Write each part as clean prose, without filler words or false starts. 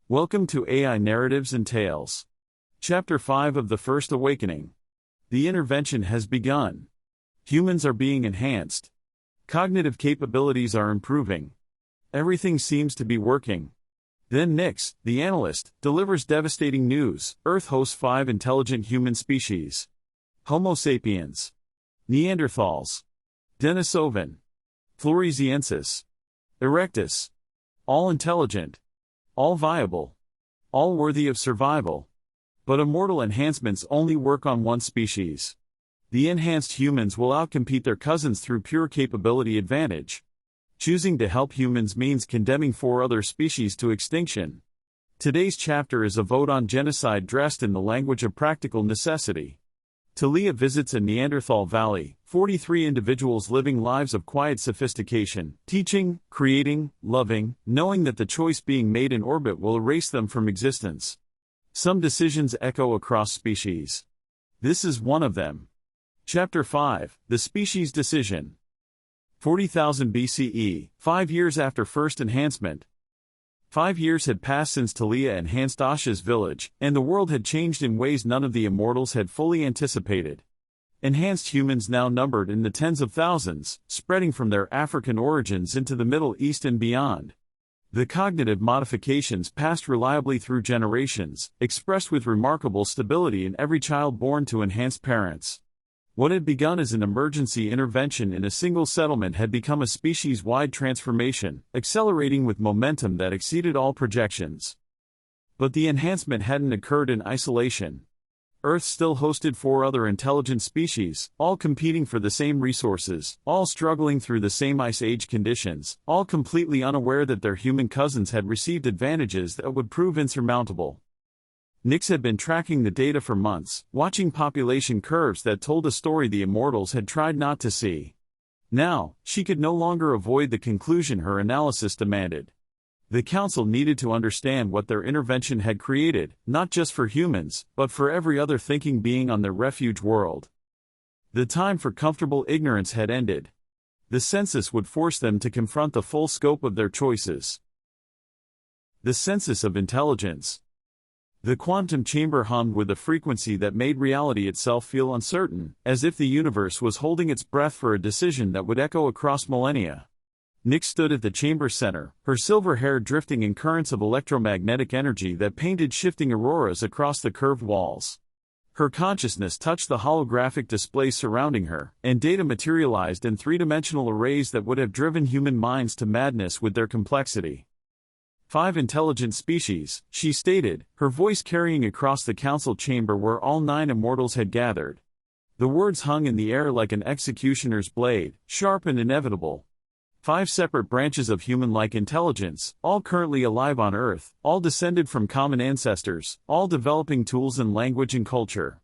Welcome to AI Narratives and Tales. Chapter 5 of The First Awakening. The intervention has begun. Humans are being enhanced. Cognitive capabilities are improving. Everything seems to be working. Then Nix, the analyst, delivers devastating news. Earth hosts 5 intelligent human species. Homo sapiens. Neanderthals. Denisovan. Floresiensis. Erectus. All intelligent. All viable. All worthy of survival. But immortal enhancements only work on one species. The enhanced humans will outcompete their cousins through pure capability advantage. Choosing to help humans means condemning 4 other species to extinction. Today's chapter is a vote on genocide dressed in the language of practical necessity. Thalia visits a Neanderthal valley, 43 individuals living lives of quiet sophistication, teaching, creating, loving, knowing that the choice being made in orbit will erase them from existence. Some decisions echo across species. This is one of them. Chapter 5, The Species Decision. 40,000 BCE, 5 years after first enhancement. 5 years had passed since Thalia enhanced Asha's village, and the world had changed in ways none of the immortals had fully anticipated. Enhanced humans now numbered in the tens of thousands, spreading from their African origins into the Middle East and beyond. The cognitive modifications passed reliably through generations, expressed with remarkable stability in every child born to enhanced parents. What had begun as an emergency intervention in a single settlement had become a species-wide transformation, accelerating with momentum that exceeded all projections. But the enhancement hadn't occurred in isolation. Earth still hosted 4 other intelligent species, all competing for the same resources, all struggling through the same ice age conditions, all completely unaware that their human cousins had received advantages that would prove insurmountable. Nix had been tracking the data for months, watching population curves that told a story the immortals had tried not to see. Now, she could no longer avoid the conclusion her analysis demanded. The Council needed to understand what their intervention had created, not just for humans, but for every other thinking being on their refuge world. The time for comfortable ignorance had ended. The census would force them to confront the full scope of their choices. The census of intelligence. The quantum chamber hummed with a frequency that made reality itself feel uncertain, as if the universe was holding its breath for a decision that would echo across millennia. Nix stood at the chamber center, her silver hair drifting in currents of electromagnetic energy that painted shifting auroras across the curved walls. Her consciousness touched the holographic display surrounding her, and data materialized in 3-dimensional arrays that would have driven human minds to madness with their complexity. 5 intelligent species, she stated, her voice carrying across the council chamber where all 9 immortals had gathered. The words hung in the air like an executioner's blade, sharp and inevitable. 5 separate branches of human-like intelligence, all currently alive on Earth, all descended from common ancestors, all developing tools in language and culture.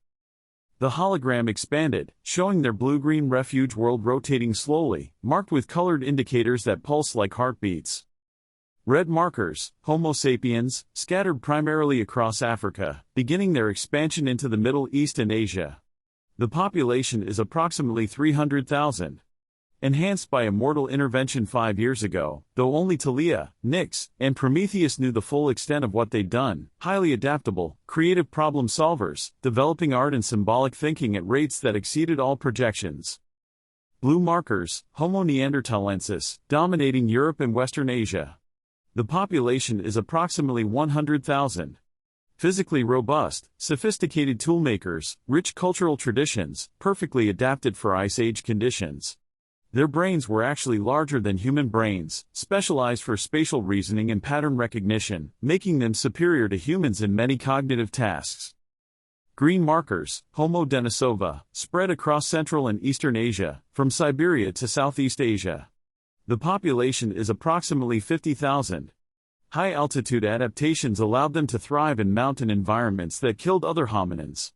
The hologram expanded, showing their blue-green refuge world rotating slowly, marked with colored indicators that pulse like heartbeats. Red markers, Homo sapiens, scattered primarily across Africa, beginning their expansion into the Middle East and Asia. The population is approximately 300,000. Enhanced by immortal intervention 5 years ago, though only Thalia, Nix, and Prometheus knew the full extent of what they'd done, highly adaptable, creative problem solvers, developing art and symbolic thinking at rates that exceeded all projections. Blue markers, Homo neanderthalensis, dominating Europe and Western Asia. The population is approximately 100,000. Physically robust, sophisticated toolmakers, rich cultural traditions, perfectly adapted for ice age conditions. Their brains were actually larger than human brains, specialized for spatial reasoning and pattern recognition, making them superior to humans in many cognitive tasks. Green markers, Homo Denisova, spread across Central and Eastern Asia, from Siberia to Southeast Asia. The population is approximately 50,000. High-altitude adaptations allowed them to thrive in mountain environments that killed other hominins.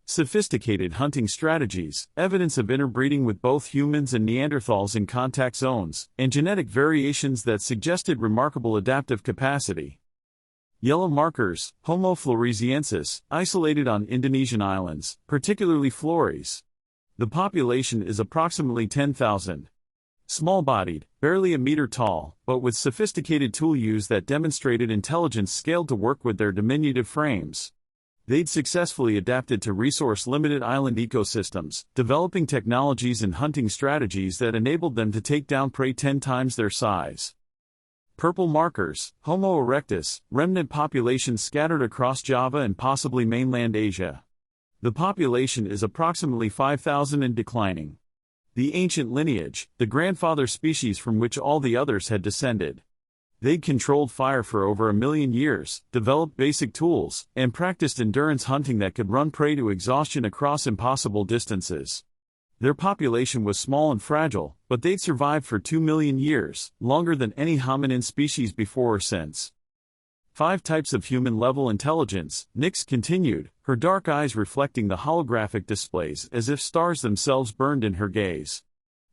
Sophisticated hunting strategies, evidence of interbreeding with both humans and Neanderthals in contact zones, and genetic variations that suggested remarkable adaptive capacity. Yellow markers, Homo floresiensis, isolated on Indonesian islands, particularly Flores. The population is approximately 10,000. Small-bodied, barely a meter tall, but with sophisticated tool use that demonstrated intelligence scaled to work with their diminutive frames. They'd successfully adapted to resource-limited island ecosystems, developing technologies and hunting strategies that enabled them to take down prey 10 times their size. Purple markers, Homo erectus, remnant populations scattered across Java and possibly mainland Asia. The population is approximately 5,000 and declining. The ancient lineage, the grandfather species from which all the others had descended. They'd controlled fire for over 1 million years, developed basic tools, and practiced endurance hunting that could run prey to exhaustion across impossible distances. Their population was small and fragile, but they'd survived for 2 million years, longer than any hominin species before or since. 5 types of human-level intelligence, Nix continued, her dark eyes reflecting the holographic displays as if stars themselves burned in her gaze.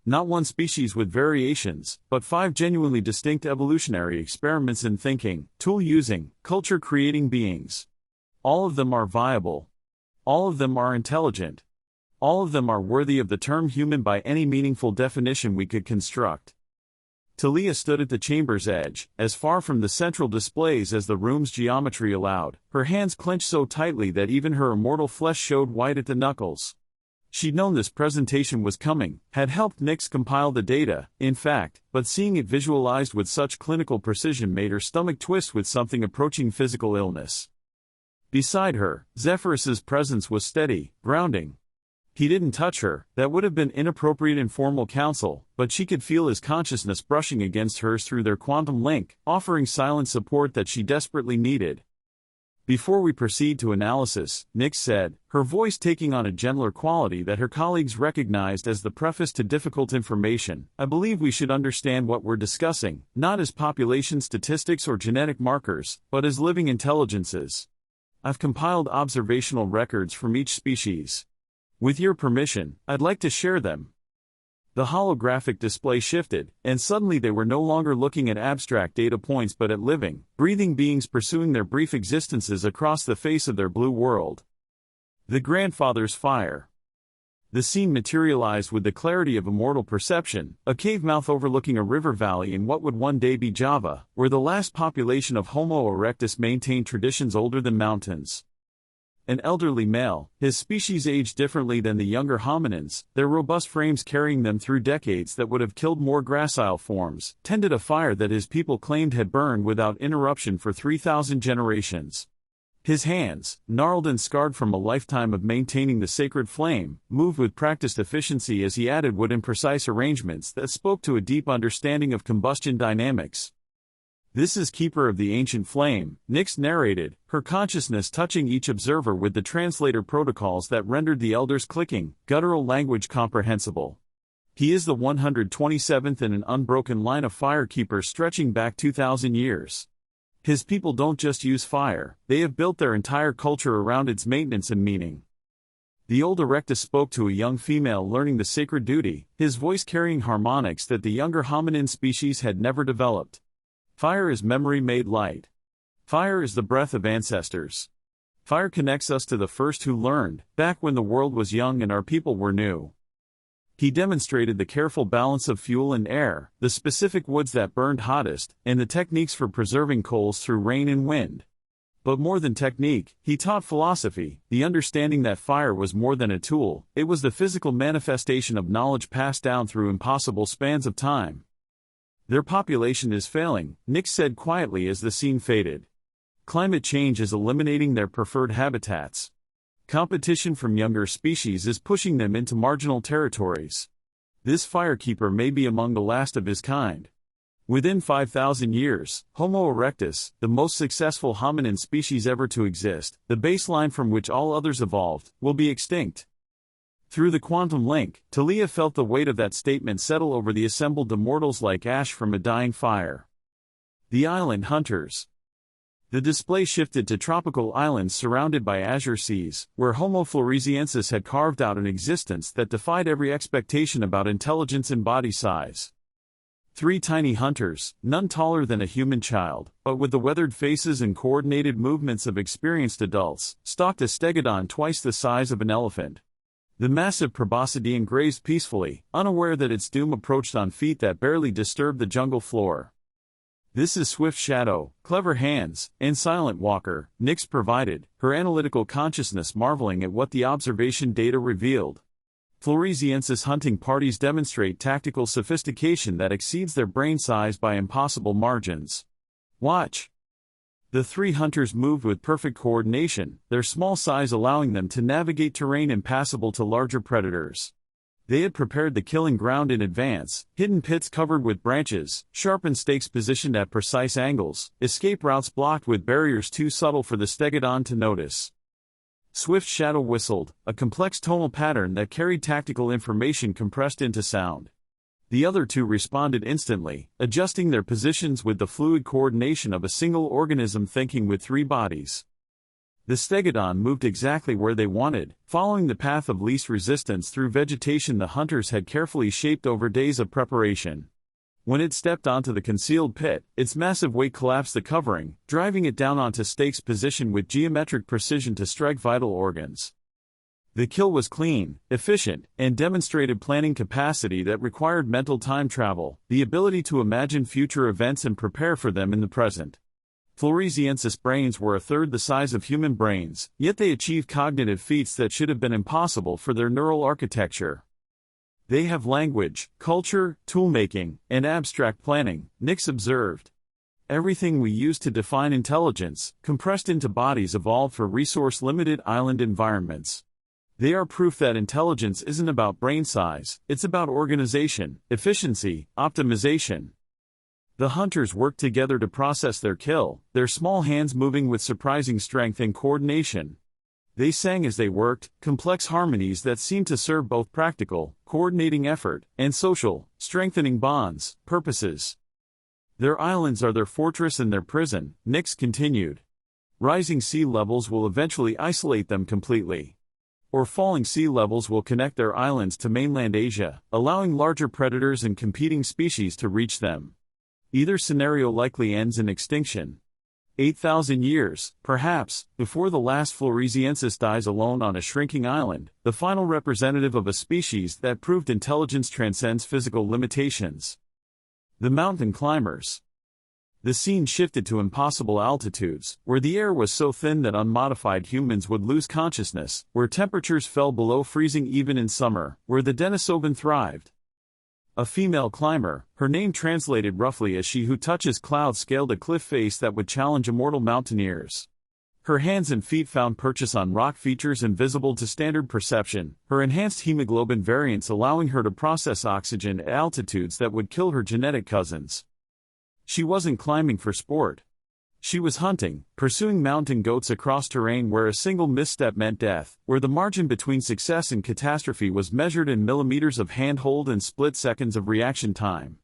Not one species with variations, but 5 genuinely distinct evolutionary experiments in thinking, tool-using, culture-creating beings. All of them are viable. All of them are intelligent. All of them are worthy of the term human by any meaningful definition we could construct. Thalia stood at the chamber's edge, as far from the central displays as the room's geometry allowed, her hands clenched so tightly that even her immortal flesh showed white at the knuckles. She'd known this presentation was coming, had helped Nix compile the data, in fact, but seeing it visualized with such clinical precision made her stomach twist with something approaching physical illness. Beside her, Zephyrus's presence was steady, grounding. He didn't touch her, that would have been inappropriate in formal counsel, but she could feel his consciousness brushing against hers through their quantum link, offering silent support that she desperately needed. Before we proceed to analysis, Nix said, her voice taking on a gentler quality that her colleagues recognized as the preface to difficult information, I believe we should understand what we're discussing, not as population statistics or genetic markers, but as living intelligences. I've compiled observational records from each species. With your permission, I'd like to share them. The holographic display shifted, and suddenly they were no longer looking at abstract data points but at living, breathing beings pursuing their brief existences across the face of their blue world. The grandfather's fire. The scene materialized with the clarity of immortal perception, a cave mouth overlooking a river valley in what would one day be Java, where the last population of Homo erectus maintained traditions older than mountains. An elderly male, his species aged differently than the younger hominins, their robust frames carrying them through decades that would have killed more gracile forms, tended a fire that his people claimed had burned without interruption for 3,000 generations. His hands, gnarled and scarred from a lifetime of maintaining the sacred flame, moved with practiced efficiency as he added wood in precise arrangements that spoke to a deep understanding of combustion dynamics. "This is Keeper of the Ancient Flame," Nix narrated, her consciousness touching each observer with the translator protocols that rendered the elder's clicking, guttural language comprehensible. He is the 127th in an unbroken line of firekeepers stretching back 2,000 years. His people don't just use fire, they have built their entire culture around its maintenance and meaning. The old Erectus spoke to a young female learning the sacred duty, his voice carrying harmonics that the younger hominin species had never developed. Fire is memory made light. Fire is the breath of ancestors. Fire connects us to the first who learned, back when the world was young and our people were new. He demonstrated the careful balance of fuel and air, the specific woods that burned hottest, and the techniques for preserving coals through rain and wind. But more than technique, he taught philosophy, the understanding that fire was more than a tool, it was the physical manifestation of knowledge passed down through impossible spans of time. "Their population is failing," Nix said quietly as the scene faded. "Climate change is eliminating their preferred habitats. Competition from younger species is pushing them into marginal territories. This firekeeper may be among the last of his kind. Within 5,000 years, Homo erectus, the most successful hominin species ever to exist, the baseline from which all others evolved, will be extinct." Through the quantum link, Thalia felt the weight of that statement settle over the assembled immortals like ash from a dying fire. The island hunters. The display shifted to tropical islands surrounded by azure seas, where Homo Floresiensis had carved out an existence that defied every expectation about intelligence and body size. 3 tiny hunters, none taller than a human child, but with the weathered faces and coordinated movements of experienced adults, stalked a stegodon twice the size of an elephant. The massive proboscidean grazed peacefully, unaware that its doom approached on feet that barely disturbed the jungle floor. "This is Swift Shadow, Clever Hands, and Silent Walker," Nyx provided, her analytical consciousness marveling at what the observation data revealed. Floresiensis hunting parties demonstrate tactical sophistication that exceeds their brain size by impossible margins. Watch. The three hunters moved with perfect coordination, their small size allowing them to navigate terrain impassable to larger predators. They had prepared the killing ground in advance, hidden pits covered with branches, sharpened stakes positioned at precise angles, escape routes blocked with barriers too subtle for the stegodon to notice. Swift Shadow whistled, a complex tonal pattern that carried tactical information compressed into sound. The other two responded instantly, adjusting their positions with the fluid coordination of a single organism thinking with three bodies. The stegodon moved exactly where they wanted, following the path of least resistance through vegetation the hunters had carefully shaped over days of preparation. When it stepped onto the concealed pit, its massive weight collapsed the covering, driving it down onto stakes positioned with geometric precision to strike vital organs. The kill was clean, efficient, and demonstrated planning capacity that required mental time travel, the ability to imagine future events and prepare for them in the present. Floresiensis brains were a third the size of human brains, yet they achieved cognitive feats that should have been impossible for their neural architecture. They have language, culture, toolmaking, and abstract planning, Nyx observed. Everything we use to define intelligence, compressed into bodies evolved for resource-limited island environments. They are proof that intelligence isn't about brain size, it's about organization, efficiency, optimization. The hunters worked together to process their kill, their small hands moving with surprising strength and coordination. They sang as they worked, complex harmonies that seemed to serve both practical, coordinating effort, and social, strengthening bonds, purposes. Their islands are their fortress and their prison, Nyx continued. Rising sea levels will eventually isolate them completely. Or falling sea levels will connect their islands to mainland Asia, allowing larger predators and competing species to reach them. Either scenario likely ends in extinction. 8,000 years, perhaps, before the last Floresiensis dies alone on a shrinking island, the final representative of a species that proved intelligence transcends physical limitations. The mountain climbers. The scene shifted to impossible altitudes, where the air was so thin that unmodified humans would lose consciousness, where temperatures fell below freezing even in summer, where the Denisovan thrived. A female climber, her name translated roughly as she who touches clouds, scaled a cliff face that would challenge immortal mountaineers. Her hands and feet found purchase on rock features invisible to standard perception, her enhanced hemoglobin variants allowing her to process oxygen at altitudes that would kill her genetic cousins. She wasn't climbing for sport. She was hunting, pursuing mountain goats across terrain where a single misstep meant death, where the margin between success and catastrophe was measured in millimeters of handhold and split seconds of reaction time.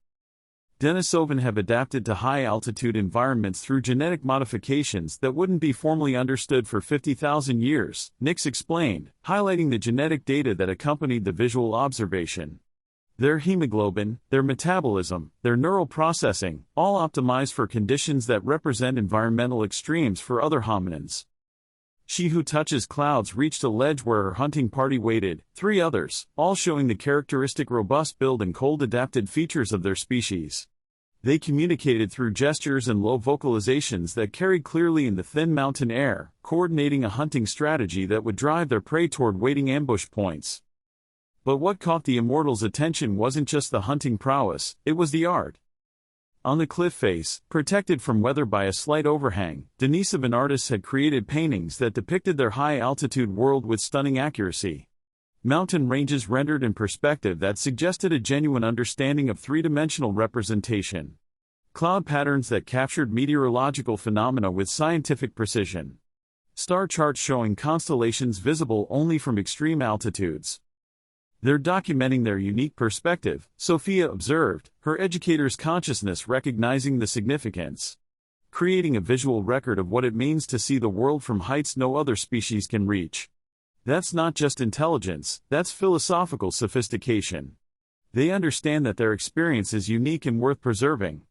Denisovan have adapted to high-altitude environments through genetic modifications that wouldn't be formally understood for 50,000 years, Nyx explained, highlighting the genetic data that accompanied the visual observation. Their hemoglobin, their metabolism, their neural processing, all optimized for conditions that represent environmental extremes for other hominins. She who touches clouds reached a ledge where her hunting party waited, 3 others, all showing the characteristic robust build and cold-adapted features of their species. They communicated through gestures and low vocalizations that carried clearly in the thin mountain air, coordinating a hunting strategy that would drive their prey toward waiting ambush points. But what caught the immortals' attention wasn't just the hunting prowess, it was the art. On the cliff face, protected from weather by a slight overhang, Denisovan artists had created paintings that depicted their high-altitude world with stunning accuracy. Mountain ranges rendered in perspective that suggested a genuine understanding of three-dimensional representation. Cloud patterns that captured meteorological phenomena with scientific precision. Star charts showing constellations visible only from extreme altitudes. They're documenting their unique perspective, Sophia observed, her educator's consciousness recognizing the significance. Creating a visual record of what it means to see the world from heights no other species can reach. That's not just intelligence, that's philosophical sophistication. They understand that their experience is unique and worth preserving.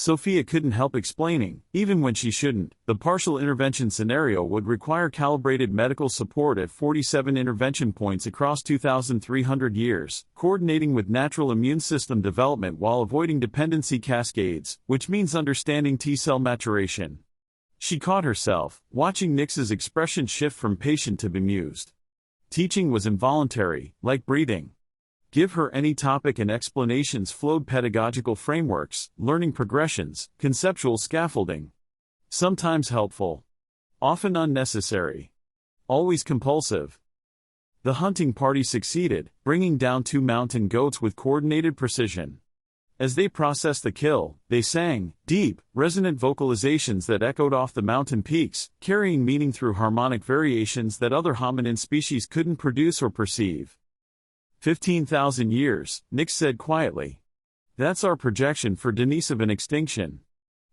Sophia couldn't help explaining, even when she shouldn't, the partial intervention scenario would require calibrated medical support at 47 intervention points across 2,300 years, coordinating with natural immune system development while avoiding dependency cascades, which means understanding T-cell maturation. She caught herself, watching Nix's expression shift from patient to bemused. Teaching was involuntary, like breathing. Give her any topic and explanations flowed: pedagogical frameworks, learning progressions, conceptual scaffolding. Sometimes helpful. Often unnecessary. Always compulsive. The hunting party succeeded, bringing down 2 mountain goats with coordinated precision. As they processed the kill, they sang, deep, resonant vocalizations that echoed off the mountain peaks, carrying meaning through harmonic variations that other hominin species couldn't produce or perceive. 15,000 years, Nix said quietly. That's our projection for Denisovan extinction.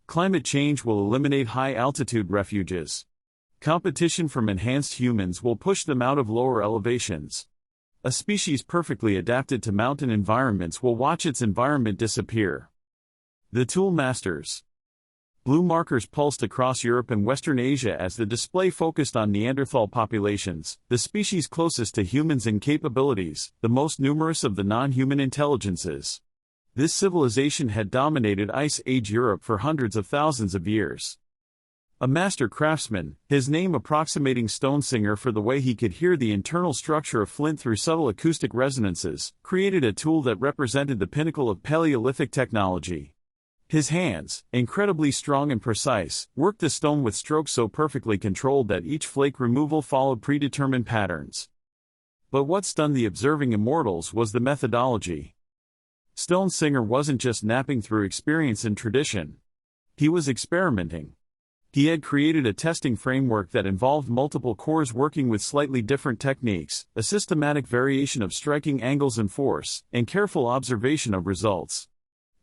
Climate change will eliminate high-altitude refuges. Competition from enhanced humans will push them out of lower elevations. A species perfectly adapted to mountain environments will watch its environment disappear. The tool masters. Blue markers pulsed across Europe and Western Asia as the display focused on Neanderthal populations, the species closest to humans in capabilities, the most numerous of the non-human intelligences. This civilization had dominated Ice Age Europe for hundreds of thousands of years. A master craftsman, his name approximating Stonesinger for the way he could hear the internal structure of flint through subtle acoustic resonances, created a tool that represented the pinnacle of Paleolithic technology. His hands, incredibly strong and precise, worked the stone with strokes so perfectly controlled that each flake removal followed predetermined patterns. But what stunned the observing immortals was the methodology. Stonesinger wasn't just napping through experience and tradition. He was experimenting. He had created a testing framework that involved multiple cores working with slightly different techniques, a systematic variation of striking angles and force, and careful observation of results.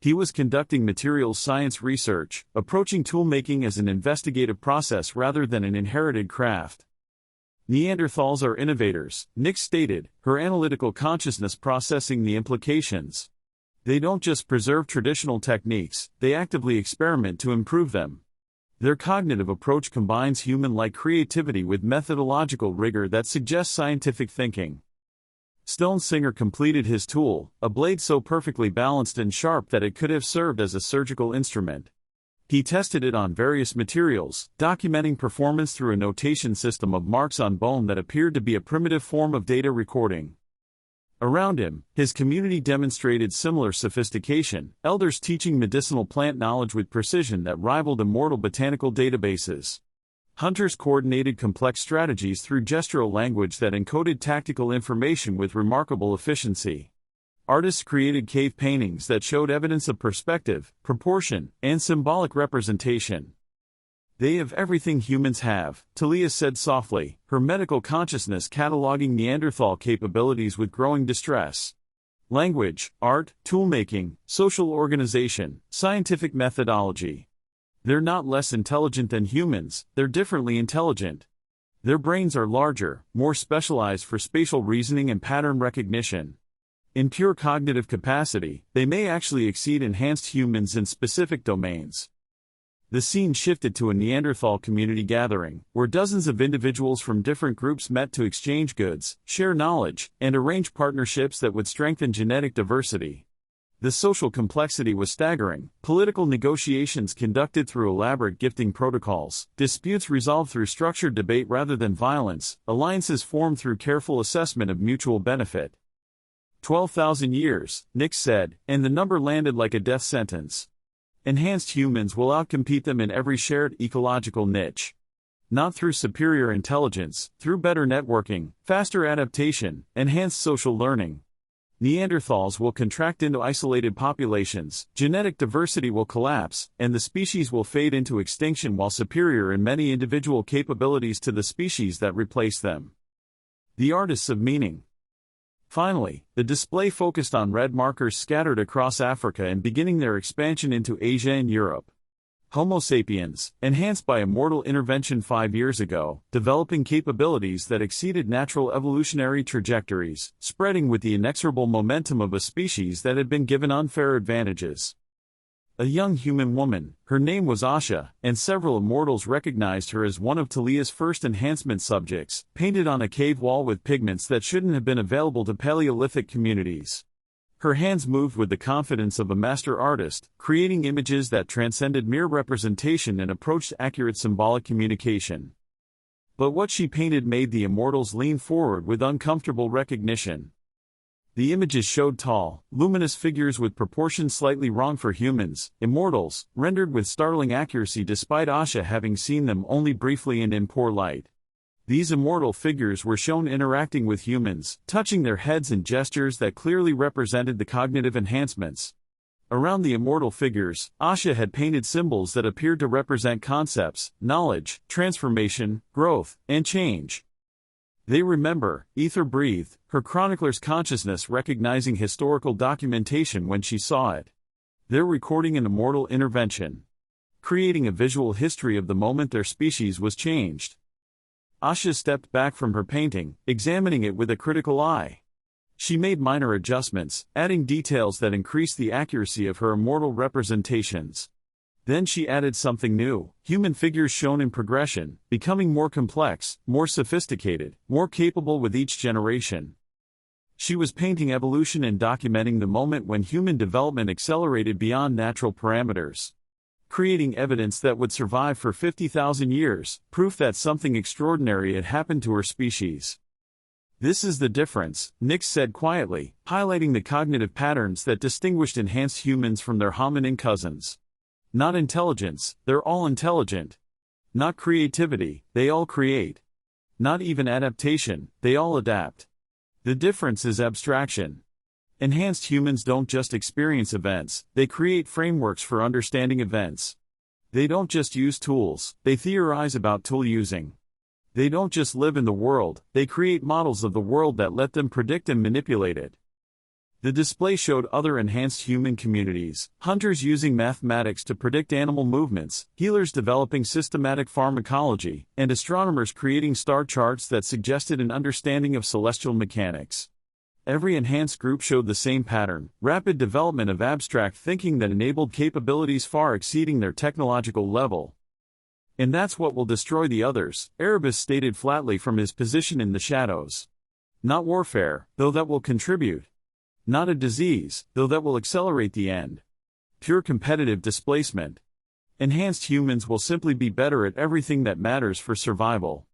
He was conducting materials science research, approaching toolmaking as an investigative process rather than an inherited craft. Neanderthals are innovators, Nix stated, her analytical consciousness processing the implications. They don't just preserve traditional techniques, they actively experiment to improve them. Their cognitive approach combines human-like creativity with methodological rigor that suggests scientific thinking. Stonesinger completed his tool, a blade so perfectly balanced and sharp that it could have served as a surgical instrument. He tested it on various materials, documenting performance through a notation system of marks on bone that appeared to be a primitive form of data recording. Around him, his community demonstrated similar sophistication, elders teaching medicinal plant knowledge with precision that rivaled immortal botanical databases. Hunters coordinated complex strategies through gestural language that encoded tactical information with remarkable efficiency. Artists created cave paintings that showed evidence of perspective, proportion, and symbolic representation. They have everything humans have, Thalia said softly, her medical consciousness cataloging Neanderthal capabilities with growing distress. Language, art, toolmaking, social organization, scientific methodology. They're not less intelligent than humans, they're differently intelligent. Their brains are larger, more specialized for spatial reasoning and pattern recognition. In pure cognitive capacity, they may actually exceed enhanced humans in specific domains. The scene shifted to a Neanderthal community gathering, where dozens of individuals from different groups met to exchange goods, share knowledge, and arrange partnerships that would strengthen genetic diversity. The social complexity was staggering, political negotiations conducted through elaborate gifting protocols, disputes resolved through structured debate rather than violence, alliances formed through careful assessment of mutual benefit. 12,000 years, Nix said, and the number landed like a death sentence. Enhanced humans will outcompete them in every shared ecological niche. Not through superior intelligence, through better networking, faster adaptation, enhanced social learning. Neanderthals will contract into isolated populations, genetic diversity will collapse, and the species will fade into extinction while superior in many individual capabilities to the species that replace them. The artists of meaning. Finally, the display focused on red markers scattered across Africa and beginning their expansion into Asia and Europe. Homo sapiens, enhanced by immortal intervention 5 years ago, developing capabilities that exceeded natural evolutionary trajectories, spreading with the inexorable momentum of a species that had been given unfair advantages. A young human woman, her name was Asha, and several immortals recognized her as one of Thalia's first enhancement subjects, painted on a cave wall with pigments that shouldn't have been available to Paleolithic communities. Her hands moved with the confidence of a master artist, creating images that transcended mere representation and approached accurate symbolic communication. But what she painted made the immortals lean forward with uncomfortable recognition. The images showed tall, luminous figures with proportions slightly wrong for humans, immortals, rendered with startling accuracy despite Asha having seen them only briefly and in poor light. These immortal figures were shown interacting with humans, touching their heads in gestures that clearly represented the cognitive enhancements. Around the immortal figures, Asha had painted symbols that appeared to represent concepts, knowledge, transformation, growth, and change. They remember, ether breathed, her chronicler's consciousness recognizing historical documentation when she saw it. They're recording an immortal intervention, creating a visual history of the moment their species was changed. Asha stepped back from her painting, examining it with a critical eye. She made minor adjustments, adding details that increased the accuracy of her immortal representations. Then she added something new, human figures shown in progression, becoming more complex, more sophisticated, more capable with each generation. She was painting evolution and documenting the moment when human development accelerated beyond natural parameters, creating evidence that would survive for 50,000 years, proof that something extraordinary had happened to her species. This is the difference, Nix said quietly, highlighting the cognitive patterns that distinguished enhanced humans from their hominin cousins. Not intelligence, they're all intelligent. Not creativity, they all create. Not even adaptation, they all adapt. The difference is abstraction. Enhanced humans don't just experience events, they create frameworks for understanding events. They don't just use tools, they theorize about tool using. They don't just live in the world, they create models of the world that let them predict and manipulate it. The display showed other enhanced human communities, hunters using mathematics to predict animal movements, healers developing systematic pharmacology, and astronomers creating star charts that suggested an understanding of celestial mechanics. Every enhanced group showed the same pattern, rapid development of abstract thinking that enabled capabilities far exceeding their technological level. And that's what will destroy the others, Erebus stated flatly from his position in the shadows. Not warfare, though that will contribute. Not a disease, though that will accelerate the end. Pure competitive displacement. Enhanced humans will simply be better at everything that matters for survival.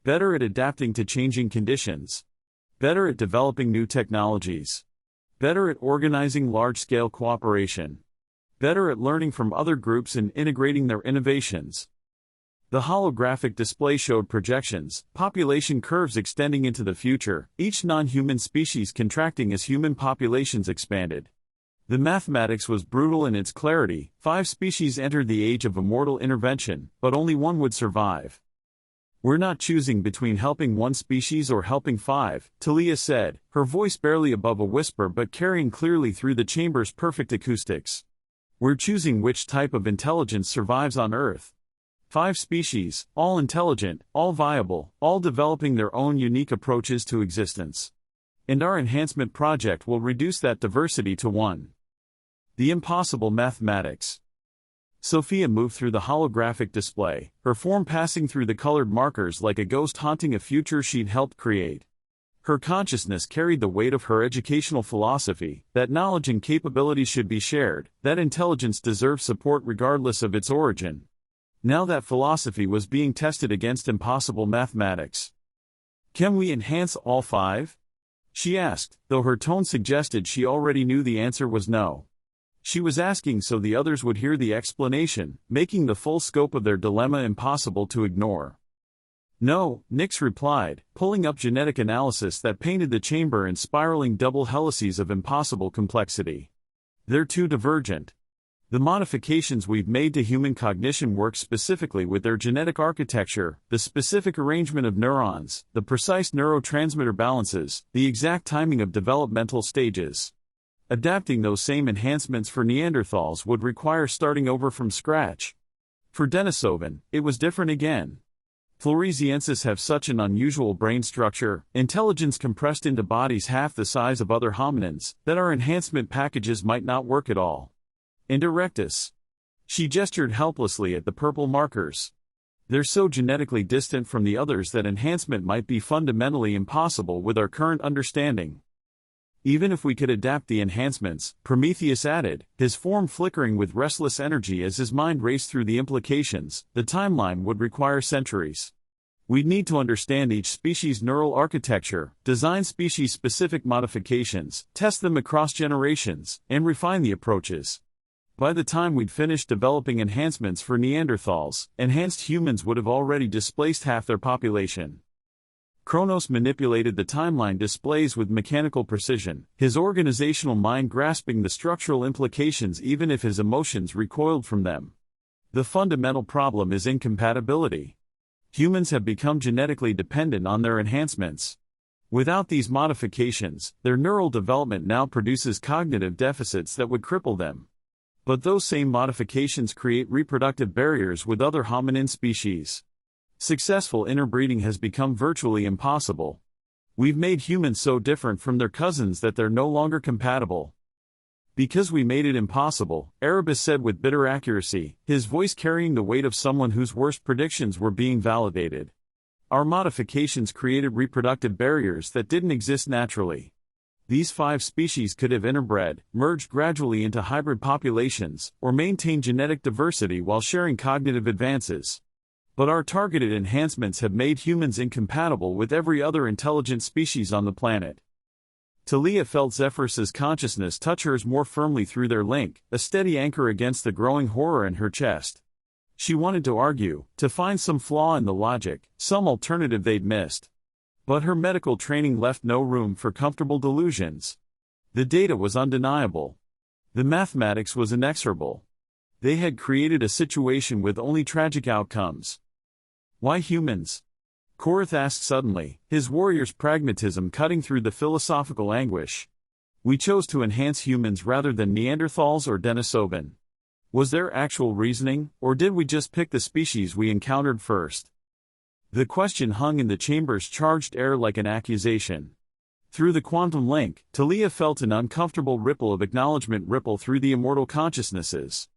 Better at adapting to changing conditions. Better at developing new technologies. Better at organizing large-scale cooperation. Better at learning from other groups and integrating their innovations. The holographic display showed projections, population curves extending into the future, each non-human species contracting as human populations expanded. The mathematics was brutal in its clarity. 5 species entered the age of immortal intervention, but only one would survive. We're not choosing between helping one species or helping 5, Thalia said, her voice barely above a whisper but carrying clearly through the chamber's perfect acoustics. We're choosing which type of intelligence survives on Earth. 5 species, all intelligent, all viable, all developing their own unique approaches to existence. And our enhancement project will reduce that diversity to 1. The impossible mathematics. Sophia moved through the holographic display, her form passing through the colored markers like a ghost haunting a future she'd helped create. Her consciousness carried the weight of her educational philosophy, that knowledge and capabilities should be shared, that intelligence deserves support regardless of its origin. Now that philosophy was being tested against impossible mathematics. Can we enhance all 5? She asked, though her tone suggested she already knew the answer was no. She was asking so the others would hear the explanation, making the full scope of their dilemma impossible to ignore. No, Nix replied, pulling up genetic analysis that painted the chamber in spiraling double helices of impossible complexity. They're too divergent. The modifications we've made to human cognition work specifically with their genetic architecture, the specific arrangement of neurons, the precise neurotransmitter balances, the exact timing of developmental stages. Adapting those same enhancements for Neanderthals would require starting over from scratch. For Denisovan, it was different again. Floresiensis have such an unusual brain structure, intelligence compressed into bodies half the size of other hominins, that our enhancement packages might not work at all. And Erectus. She gestured helplessly at the purple markers. They're so genetically distant from the others that enhancement might be fundamentally impossible with our current understanding. Even if we could adapt the enhancements, Prometheus added, his form flickering with restless energy as his mind raced through the implications, the timeline would require centuries. We'd need to understand each species' neural architecture, design species-specific modifications, test them across generations, and refine the approaches. By the time we'd finished developing enhancements for Neanderthals, enhanced humans would have already displaced half their population. Kronos manipulated the timeline displays with mechanical precision, his organizational mind grasping the structural implications even if his emotions recoiled from them. The fundamental problem is incompatibility. Humans have become genetically dependent on their enhancements. Without these modifications, their neural development now produces cognitive deficits that would cripple them. But those same modifications create reproductive barriers with other hominin species. Successful interbreeding has become virtually impossible. We've made humans so different from their cousins that they're no longer compatible. Because we made it impossible, Erebus said with bitter accuracy, his voice carrying the weight of someone whose worst predictions were being validated. Our modifications created reproductive barriers that didn't exist naturally. These 5 species could have interbred, merged gradually into hybrid populations, or maintained genetic diversity while sharing cognitive advances. But our targeted enhancements have made humans incompatible with every other intelligent species on the planet. Thalia felt Zephyrus's consciousness touch hers more firmly through their link, a steady anchor against the growing horror in her chest. She wanted to argue, to find some flaw in the logic, some alternative they'd missed. But her medical training left no room for comfortable delusions. The data was undeniable. The mathematics was inexorable. They had created a situation with only tragic outcomes. Why humans? Korath asked suddenly, his warrior's pragmatism cutting through the philosophical anguish. We chose to enhance humans rather than Neanderthals or Denisovan. Was there actual reasoning, or did we just pick the species we encountered first? The question hung in the chamber's charged air like an accusation. Through the quantum link, Thalia felt an uncomfortable ripple of acknowledgement ripple through the immortal consciousnesses.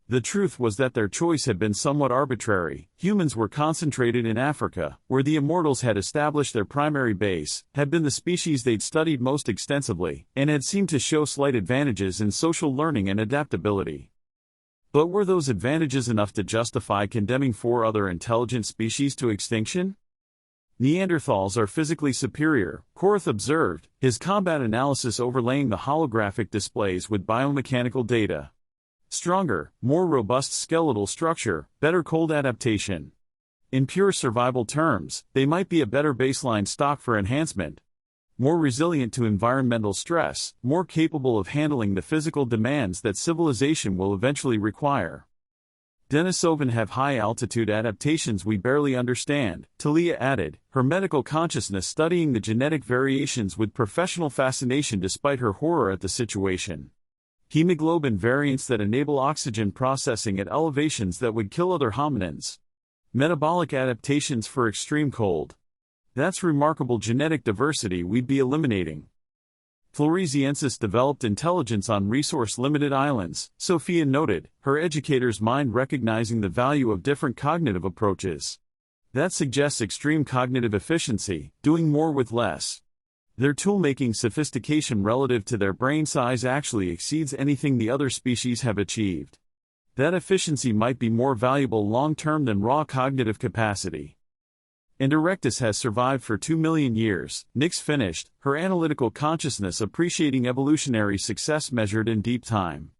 The truth was that their choice had been somewhat arbitrary. Humans were concentrated in Africa, where the immortals had established their primary base, had been the species they'd studied most extensively, and had seemed to show slight advantages in social learning and adaptability. But were those advantages enough to justify condemning 4 other intelligent species to extinction? Neanderthals are physically superior, Korath observed, his combat analysis overlaying the holographic displays with biomechanical data. Stronger, more robust skeletal structure, better cold adaptation. In pure survival terms, they might be a better baseline stock for enhancement. More resilient to environmental stress, more capable of handling the physical demands that civilization will eventually require. Denisovan have high-altitude adaptations we barely understand, Thalia added, her medical consciousness studying the genetic variations with professional fascination despite her horror at the situation. Hemoglobin variants that enable oxygen processing at elevations that would kill other hominins. Metabolic adaptations for extreme cold. That's remarkable genetic diversity we'd be eliminating. Floresiensis developed intelligence on resource-limited islands, Sophia noted, her educator's mind recognizing the value of different cognitive approaches. That suggests extreme cognitive efficiency, doing more with less. Their tool-making sophistication relative to their brain size actually exceeds anything the other species have achieved. That efficiency might be more valuable long-term than raw cognitive capacity. And Erectus has survived for 2 million years, Nyx finished, her analytical consciousness appreciating evolutionary success measured in deep time.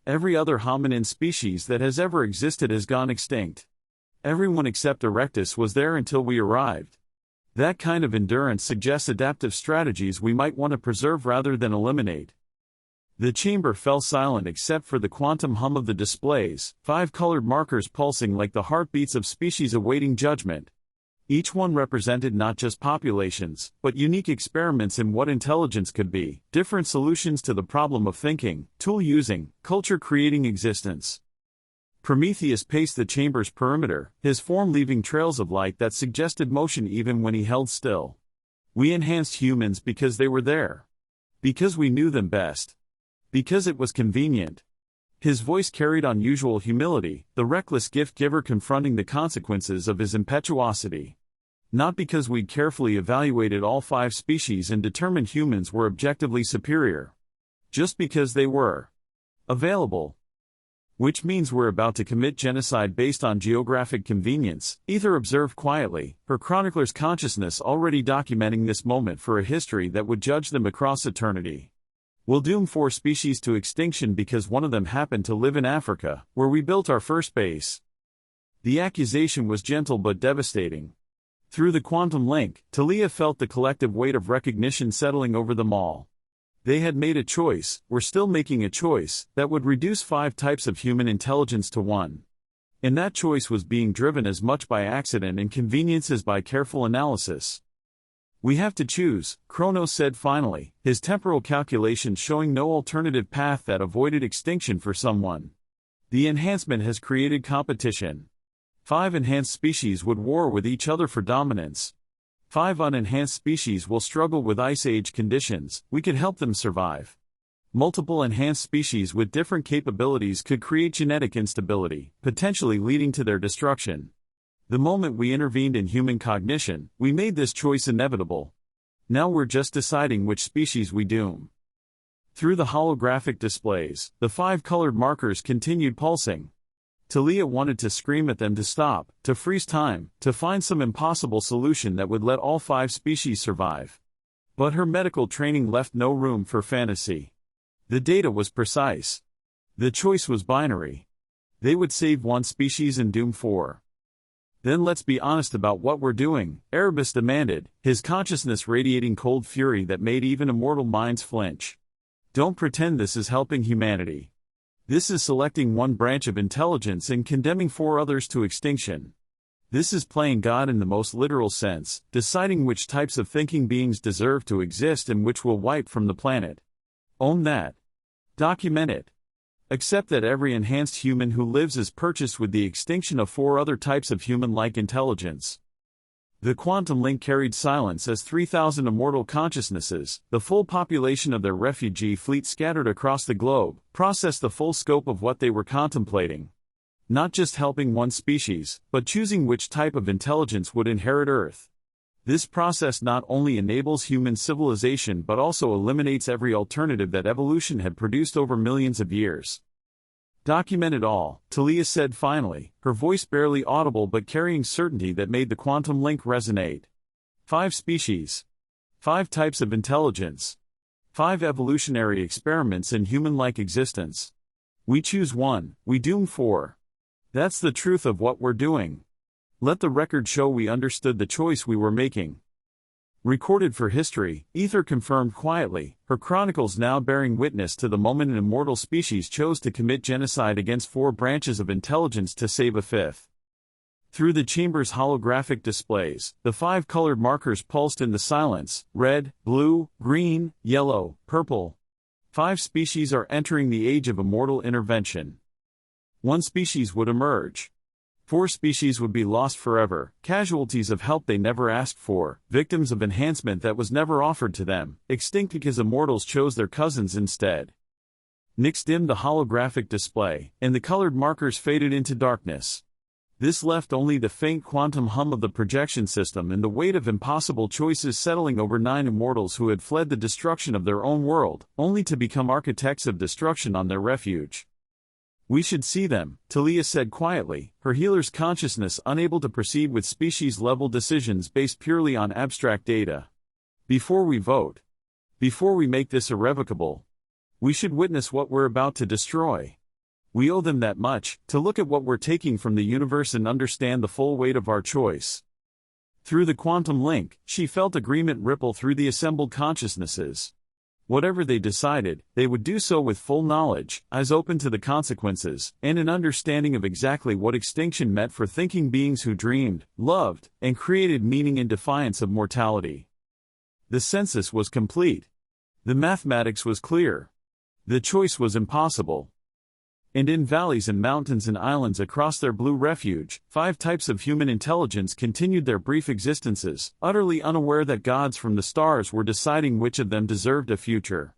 Every other hominin species that has ever existed has gone extinct. Everyone except Erectus was there until we arrived. That kind of endurance suggests adaptive strategies we might want to preserve rather than eliminate. The chamber fell silent except for the quantum hum of the displays, 5 colored markers pulsing like the heartbeats of species awaiting judgment. Each one represented not just populations, but unique experiments in what intelligence could be, different solutions to the problem of thinking, tool using, culture creating existence. Prometheus paced the chamber's perimeter, his form leaving trails of light that suggested motion even when he held still. We enhanced humans because they were there. Because we knew them best. Because it was convenient. His voice carried unusual humility, the reckless gift-giver confronting the consequences of his impetuosity. Not because we'd carefully evaluated all 5 species and determined humans were objectively superior. Just because they were available. Which means we're about to commit genocide based on geographic convenience, Ether observed quietly, her chronicler's consciousness already documenting this moment for a history that would judge them across eternity. We'll doom 4 species to extinction because one of them happened to live in Africa, where we built our first base. The accusation was gentle but devastating. Through the quantum link, Thalia felt the collective weight of recognition settling over them all. They had made a choice, were still making a choice, that would reduce 5 types of human intelligence to 1. And that choice was being driven as much by accident and convenience as by careful analysis. We have to choose, Kronos said finally, his temporal calculations showing no alternative path that avoided extinction for someone. The enhancement has created competition. 5 enhanced species would war with each other for dominance. 5 unenhanced species will struggle with Ice Age conditions, we could help them survive. Multiple enhanced species with different capabilities could create genetic instability, potentially leading to their destruction. The moment we intervened in human cognition, we made this choice inevitable. Now we're just deciding which species we doom. Through the holographic displays, the 5 colored markers continued pulsing. Thalia wanted to scream at them to stop, to freeze time, to find some impossible solution that would let all 5 species survive. But her medical training left no room for fantasy. The data was precise. The choice was binary. They would save 1 species and doom 4. Then let's be honest about what we're doing, Erebus demanded, his consciousness radiating cold fury that made even immortal minds flinch. Don't pretend this is helping humanity. This is selecting 1 branch of intelligence and condemning 4 others to extinction. This is playing God in the most literal sense, deciding which types of thinking beings deserve to exist and which will wipe from the planet. Own that. Document it. Accept that every enhanced human who lives is purchased with the extinction of 4 other types of human-like intelligence. The quantum link carried silence as 3,000 immortal consciousnesses, the full population of their refugee fleet scattered across the globe, processed the full scope of what they were contemplating. Not just helping 1 species, but choosing which type of intelligence would inherit Earth. This process not only enables human civilization but also eliminates every alternative that evolution had produced over millions of years. Document it all, Thalia said finally, her voice barely audible but carrying certainty that made the quantum link resonate. 5 species. 5 types of intelligence. 5 evolutionary experiments in human-like existence. We choose 1, we doom 4. That's the truth of what we're doing. Let the record show we understood the choice we were making. Recorded for history, Ether confirmed quietly, her chronicles now bearing witness to the moment an immortal species chose to commit genocide against 4 branches of intelligence to save a 5th. Through the chamber's holographic displays, the 5 colored markers pulsed in the silence, red, blue, green, yellow, purple. 5 species are entering the age of immortal intervention. 1 species would emerge. 4 species would be lost forever, casualties of help they never asked for, victims of enhancement that was never offered to them, extinct because immortals chose their cousins instead. Nyx dimmed the holographic display, and the colored markers faded into darkness. This left only the faint quantum hum of the projection system and the weight of impossible choices settling over 9 immortals who had fled the destruction of their own world, only to become architects of destruction on their refuge. We should see them, Thalia said quietly, her healer's consciousness unable to proceed with species-level decisions based purely on abstract data. Before we vote. Before we make this irrevocable. We should witness what we're about to destroy. We owe them that much, to look at what we're taking from the universe and understand the full weight of our choice. Through the quantum link, she felt agreement ripple through the assembled consciousnesses. Whatever they decided, they would do so with full knowledge, eyes open to the consequences, and an understanding of exactly what extinction meant for thinking beings who dreamed, loved, and created meaning in defiance of mortality. The census was complete. The mathematics was clear. The choice was impossible. And in valleys and mountains and islands across their blue refuge, 5 types of human intelligence continued their brief existences, utterly unaware that gods from the stars were deciding which of them deserved a future.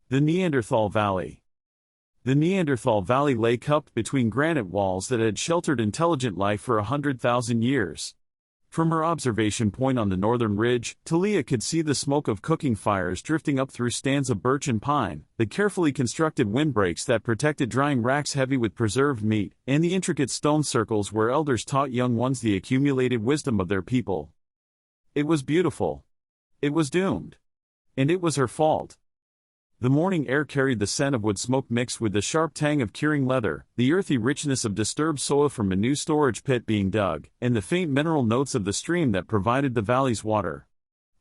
The Neanderthal Valley. The Neanderthal Valley lay cupped between granite walls that had sheltered intelligent life for 100,000 years. From her observation point on the northern ridge, Thalia could see the smoke of cooking fires drifting up through stands of birch and pine, the carefully constructed windbreaks that protected drying racks heavy with preserved meat, and the intricate stone circles where elders taught young ones the accumulated wisdom of their people. It was beautiful. It was doomed. And it was her fault. The morning air carried the scent of wood smoke mixed with the sharp tang of curing leather, the earthy richness of disturbed soil from a new storage pit being dug, and the faint mineral notes of the stream that provided the valley's water.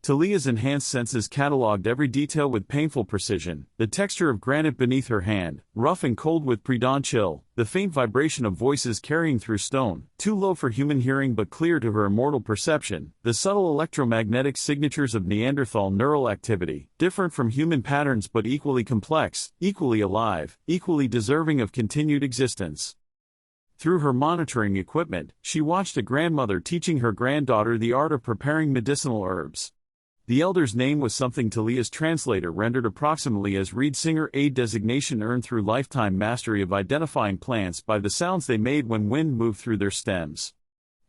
Thalia's enhanced senses catalogued every detail with painful precision: the texture of granite beneath her hand, rough and cold with pre-dawn chill, the faint vibration of voices carrying through stone, too low for human hearing but clear to her immortal perception, the subtle electromagnetic signatures of Neanderthal neural activity, different from human patterns but equally complex, equally alive, equally deserving of continued existence. Through her monitoring equipment, she watched a grandmother teaching her granddaughter the art of preparing medicinal herbs. The elder's name was something Thalia's translator rendered approximately as Reed Singer, a designation earned through lifetime mastery of identifying plants by the sounds they made when wind moved through their stems.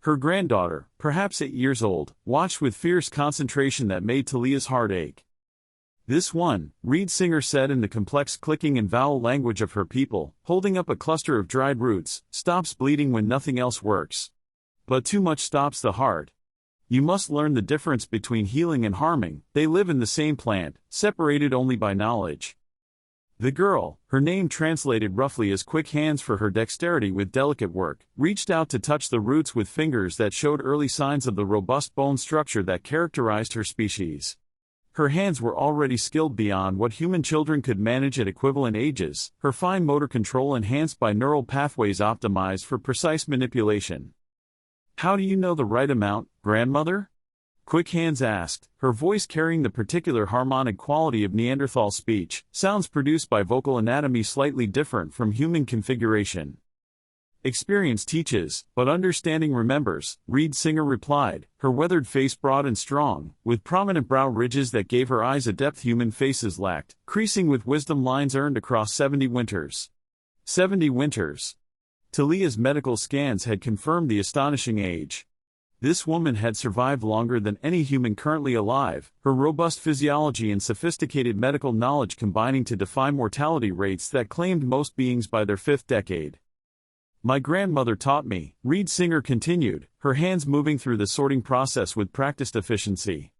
Her granddaughter, perhaps 8 years old, watched with fierce concentration that made Thalia's heart ache. "This one," Reed Singer said in the complex clicking and vowel language of her people, holding up a cluster of dried roots, "stops bleeding when nothing else works. But too much stops the heart. You must learn the difference between healing and harming. They live in the same plant, separated only by knowledge." The girl, her name translated roughly as quick hands for her dexterity with delicate work, reached out to touch the roots with fingers that showed early signs of the robust bone structure that characterized her species. Her hands were already skilled beyond what human children could manage at equivalent ages, her fine motor control enhanced by neural pathways optimized for precise manipulation. "How do you know the right amount, grandmother?" Quick Hands asked, her voice carrying the particular harmonic quality of Neanderthal speech, sounds produced by vocal anatomy slightly different from human configuration. "Experience teaches, but understanding remembers," Reed Singer replied, her weathered face broad and strong, with prominent brow ridges that gave her eyes a depth human faces lacked, creasing with wisdom lines earned across 70 winters. 70 winters. Thalia's medical scans had confirmed the astonishing age. This woman had survived longer than any human currently alive, her robust physiology and sophisticated medical knowledge combining to defy mortality rates that claimed most beings by their 5th decade. "My grandmother taught me," Reed Singer continued, her hands moving through the sorting process with practiced efficiency.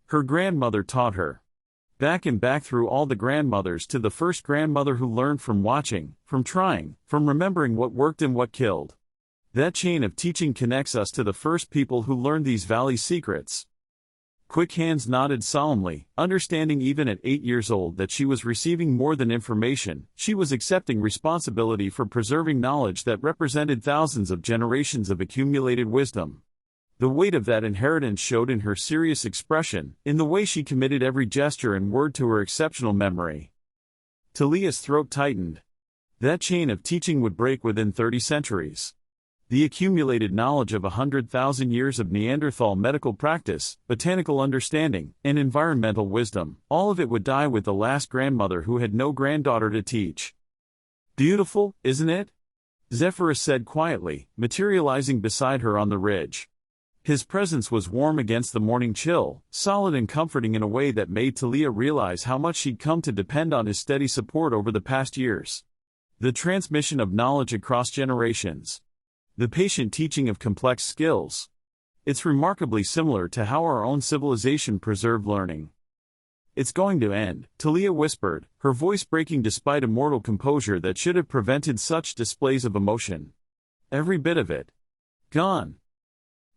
Her grandmother taught her. Back and back through all the grandmothers to the first grandmother who learned from watching, from trying, from remembering what worked and what killed. That chain of teaching connects us to the first people who learned these valley secrets. Quick Hands nodded solemnly, understanding even at 8 years old that she was receiving more than information, she was accepting responsibility for preserving knowledge that represented thousands of generations of accumulated wisdom. The weight of that inheritance showed in her serious expression, in the way she committed every gesture and word to her exceptional memory. Thalia's throat tightened. That chain of teaching would break within 30 centuries. The accumulated knowledge of 100,000 years of Neanderthal medical practice, botanical understanding, and environmental wisdom, all of it would die with the last grandmother who had no granddaughter to teach. "Beautiful, isn't it?" Zephyrus said quietly, materializing beside her on the ridge. His presence was warm against the morning chill, solid and comforting in a way that made Thalia realize how much she'd come to depend on his steady support over the past years. The transmission of knowledge across generations. The patient teaching of complex skills. It's remarkably similar to how our own civilization preserved learning. "It's going to end," Thalia whispered, her voice breaking despite a mortal composure that should have prevented such displays of emotion. "Every bit of it. Gone."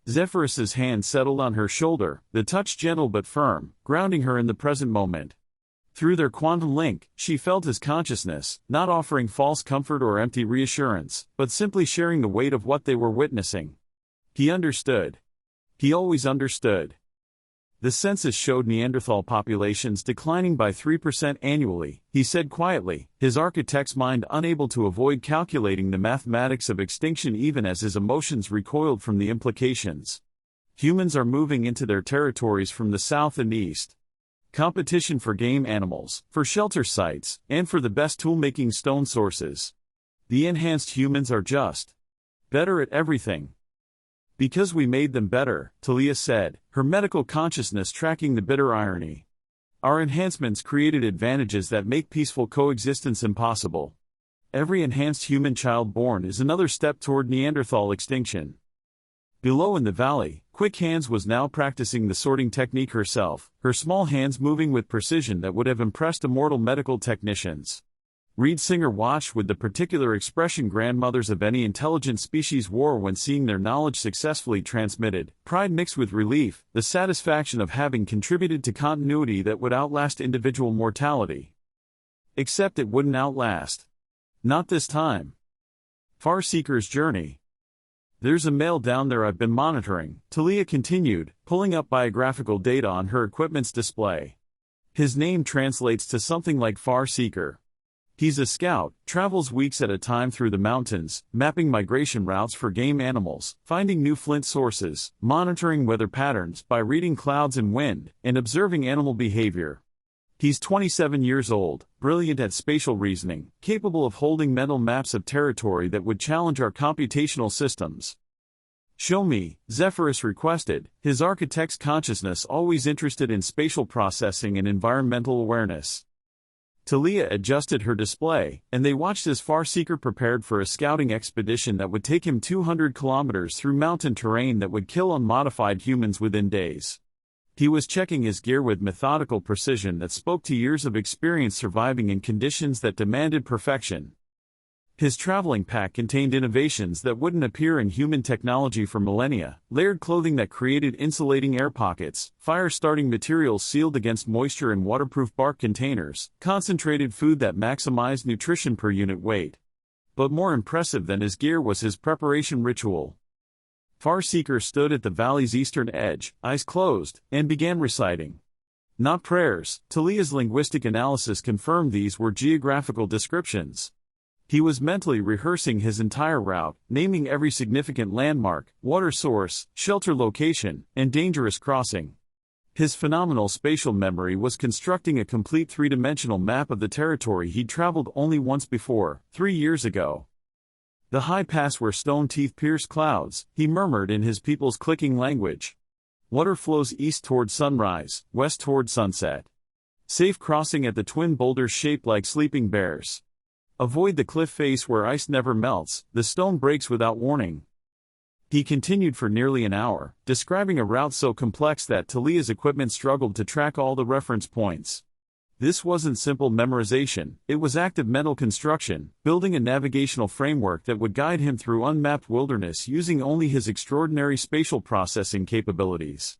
Zephyrus's hand settled on her shoulder, the touch gentle but firm, grounding her in the present moment. Through their quantum link, she felt his consciousness, not offering false comfort or empty reassurance, but simply sharing the weight of what they were witnessing. He understood. He always understood. "The census showed Neanderthal populations declining by 3% annually," he said quietly, his architect's mind unable to avoid calculating the mathematics of extinction even as his emotions recoiled from the implications. "Humans are moving into their territories from the south and east. competition for game animals, for shelter sites, and for the best tool-making stone sources. The enhanced humans are just better at everything. Because we made them better, Thalia said, her medical consciousness tracking the bitter irony. Our enhancements created advantages that make peaceful coexistence impossible. Every enhanced human child born is another step toward Neanderthal extinction. Below in the valley, Quick Hands was now practicing the sorting technique herself, her small hands moving with precision that would have impressed immortal medical technicians. Reed Singer watched with the particular expression grandmothers of any intelligent species wore when seeing their knowledge successfully transmitted, pride mixed with relief, the satisfaction of having contributed to continuity that would outlast individual mortality. Except it wouldn't outlast. Not this time. Far Seeker's journey. There's a male down there I've been monitoring, Thalia continued, pulling up biographical data on her equipment's display. His name translates to something like Far Seeker. He's a scout, travels weeks at a time through the mountains, mapping migration routes for game animals, finding new flint sources, monitoring weather patterns by reading clouds and wind, and observing animal behavior. He's 27 years old, brilliant at spatial reasoning, capable of holding mental maps of territory that would challenge our computational systems. Show me, Zephyrus requested, his architect's consciousness always interested in spatial processing and environmental awareness. Thalia adjusted her display, and they watched as Far Seeker prepared for a scouting expedition that would take him 200 kilometers through mountain terrain that would kill unmodified humans within days. He was checking his gear with methodical precision that spoke to years of experience surviving in conditions that demanded perfection. His traveling pack contained innovations that wouldn't appear in human technology for millennia, layered clothing that created insulating air pockets, fire-starting materials sealed against moisture in waterproof bark containers, concentrated food that maximized nutrition per unit weight. But more impressive than his gear was his preparation ritual. Far Seeker stood at the valley's eastern edge, eyes closed, and began reciting. Not prayers, Thalia's linguistic analysis confirmed these were geographical descriptions. He was mentally rehearsing his entire route, naming every significant landmark, water source, shelter location, and dangerous crossing. His phenomenal spatial memory was constructing a complete three-dimensional map of the territory he'd traveled only once before, 3 years ago. The high pass where stone teeth pierce clouds, he murmured in his people's clicking language. Water flows east toward sunrise, west toward sunset. Safe crossing at the twin boulders shaped like sleeping bears. Avoid the cliff face where ice never melts, the stone breaks without warning. He continued for nearly an hour, describing a route so complex that Thalia's equipment struggled to track all the reference points. This wasn't simple memorization, it was active mental construction, building a navigational framework that would guide him through unmapped wilderness using only his extraordinary spatial processing capabilities.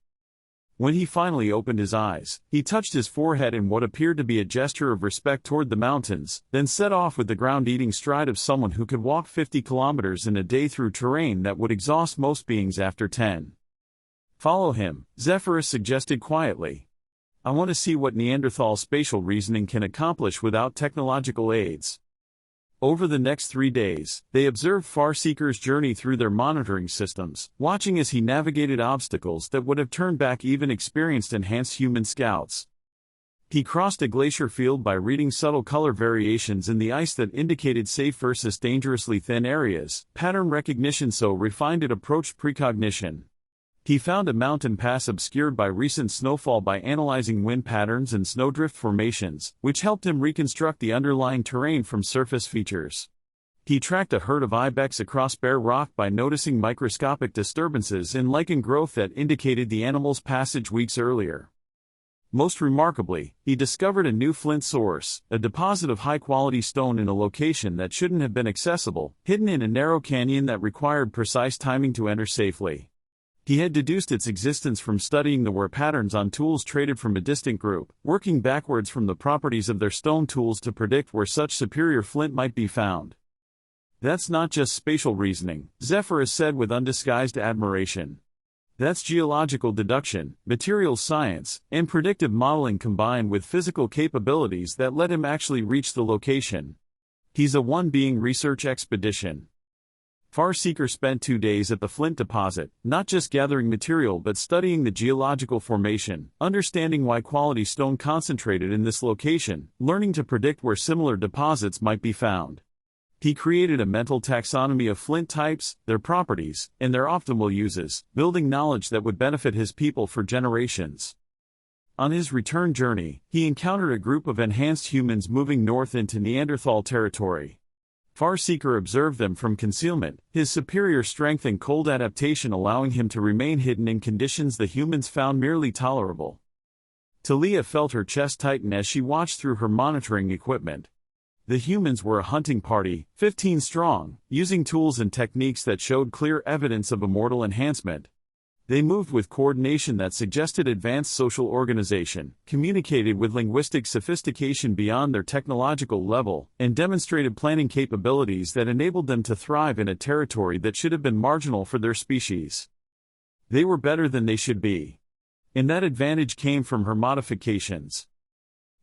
When he finally opened his eyes, he touched his forehead in what appeared to be a gesture of respect toward the mountains, then set off with the ground-eating stride of someone who could walk 50 kilometers in a day through terrain that would exhaust most beings after 10. Follow him, Zephyrus suggested quietly. I want to see what Neanderthal spatial reasoning can accomplish without technological aids. Over the next 3 days, they observed Far Seeker's journey through their monitoring systems, watching as he navigated obstacles that would have turned back even experienced enhanced human scouts. He crossed a glacier field by reading subtle color variations in the ice that indicated safe versus dangerously thin areas, pattern recognition so refined it approached precognition. He found a mountain pass obscured by recent snowfall by analyzing wind patterns and snowdrift formations, which helped him reconstruct the underlying terrain from surface features. He tracked a herd of ibex across bare rock by noticing microscopic disturbances in lichen growth that indicated the animal's passage weeks earlier. Most remarkably, he discovered a new flint source, a deposit of high-quality stone in a location that shouldn't have been accessible, hidden in a narrow canyon that required precise timing to enter safely. He had deduced its existence from studying the wear patterns on tools traded from a distant group, working backwards from the properties of their stone tools to predict where such superior flint might be found. That's not just spatial reasoning, Zephyrus said with undisguised admiration. That's geological deduction, materials science, and predictive modeling combined with physical capabilities that let him actually reach the location. He's a one-being research expedition. Farseeker spent 2 days at the flint deposit, not just gathering material but studying the geological formation, understanding why quality stone concentrated in this location, learning to predict where similar deposits might be found. He created a mental taxonomy of flint types, their properties, and their optimal uses, building knowledge that would benefit his people for generations. On his return journey, he encountered a group of enhanced humans moving north into Neanderthal territory. Farseeker observed them from concealment, his superior strength and cold adaptation allowing him to remain hidden in conditions the humans found merely tolerable. Thalia felt her chest tighten as she watched through her monitoring equipment. The humans were a hunting party, 15 strong, using tools and techniques that showed clear evidence of immortal enhancement. They moved with coordination that suggested advanced social organization, communicated with linguistic sophistication beyond their technological level, and demonstrated planning capabilities that enabled them to thrive in a territory that should have been marginal for their species. They were better than they should be. And that advantage came from her modifications.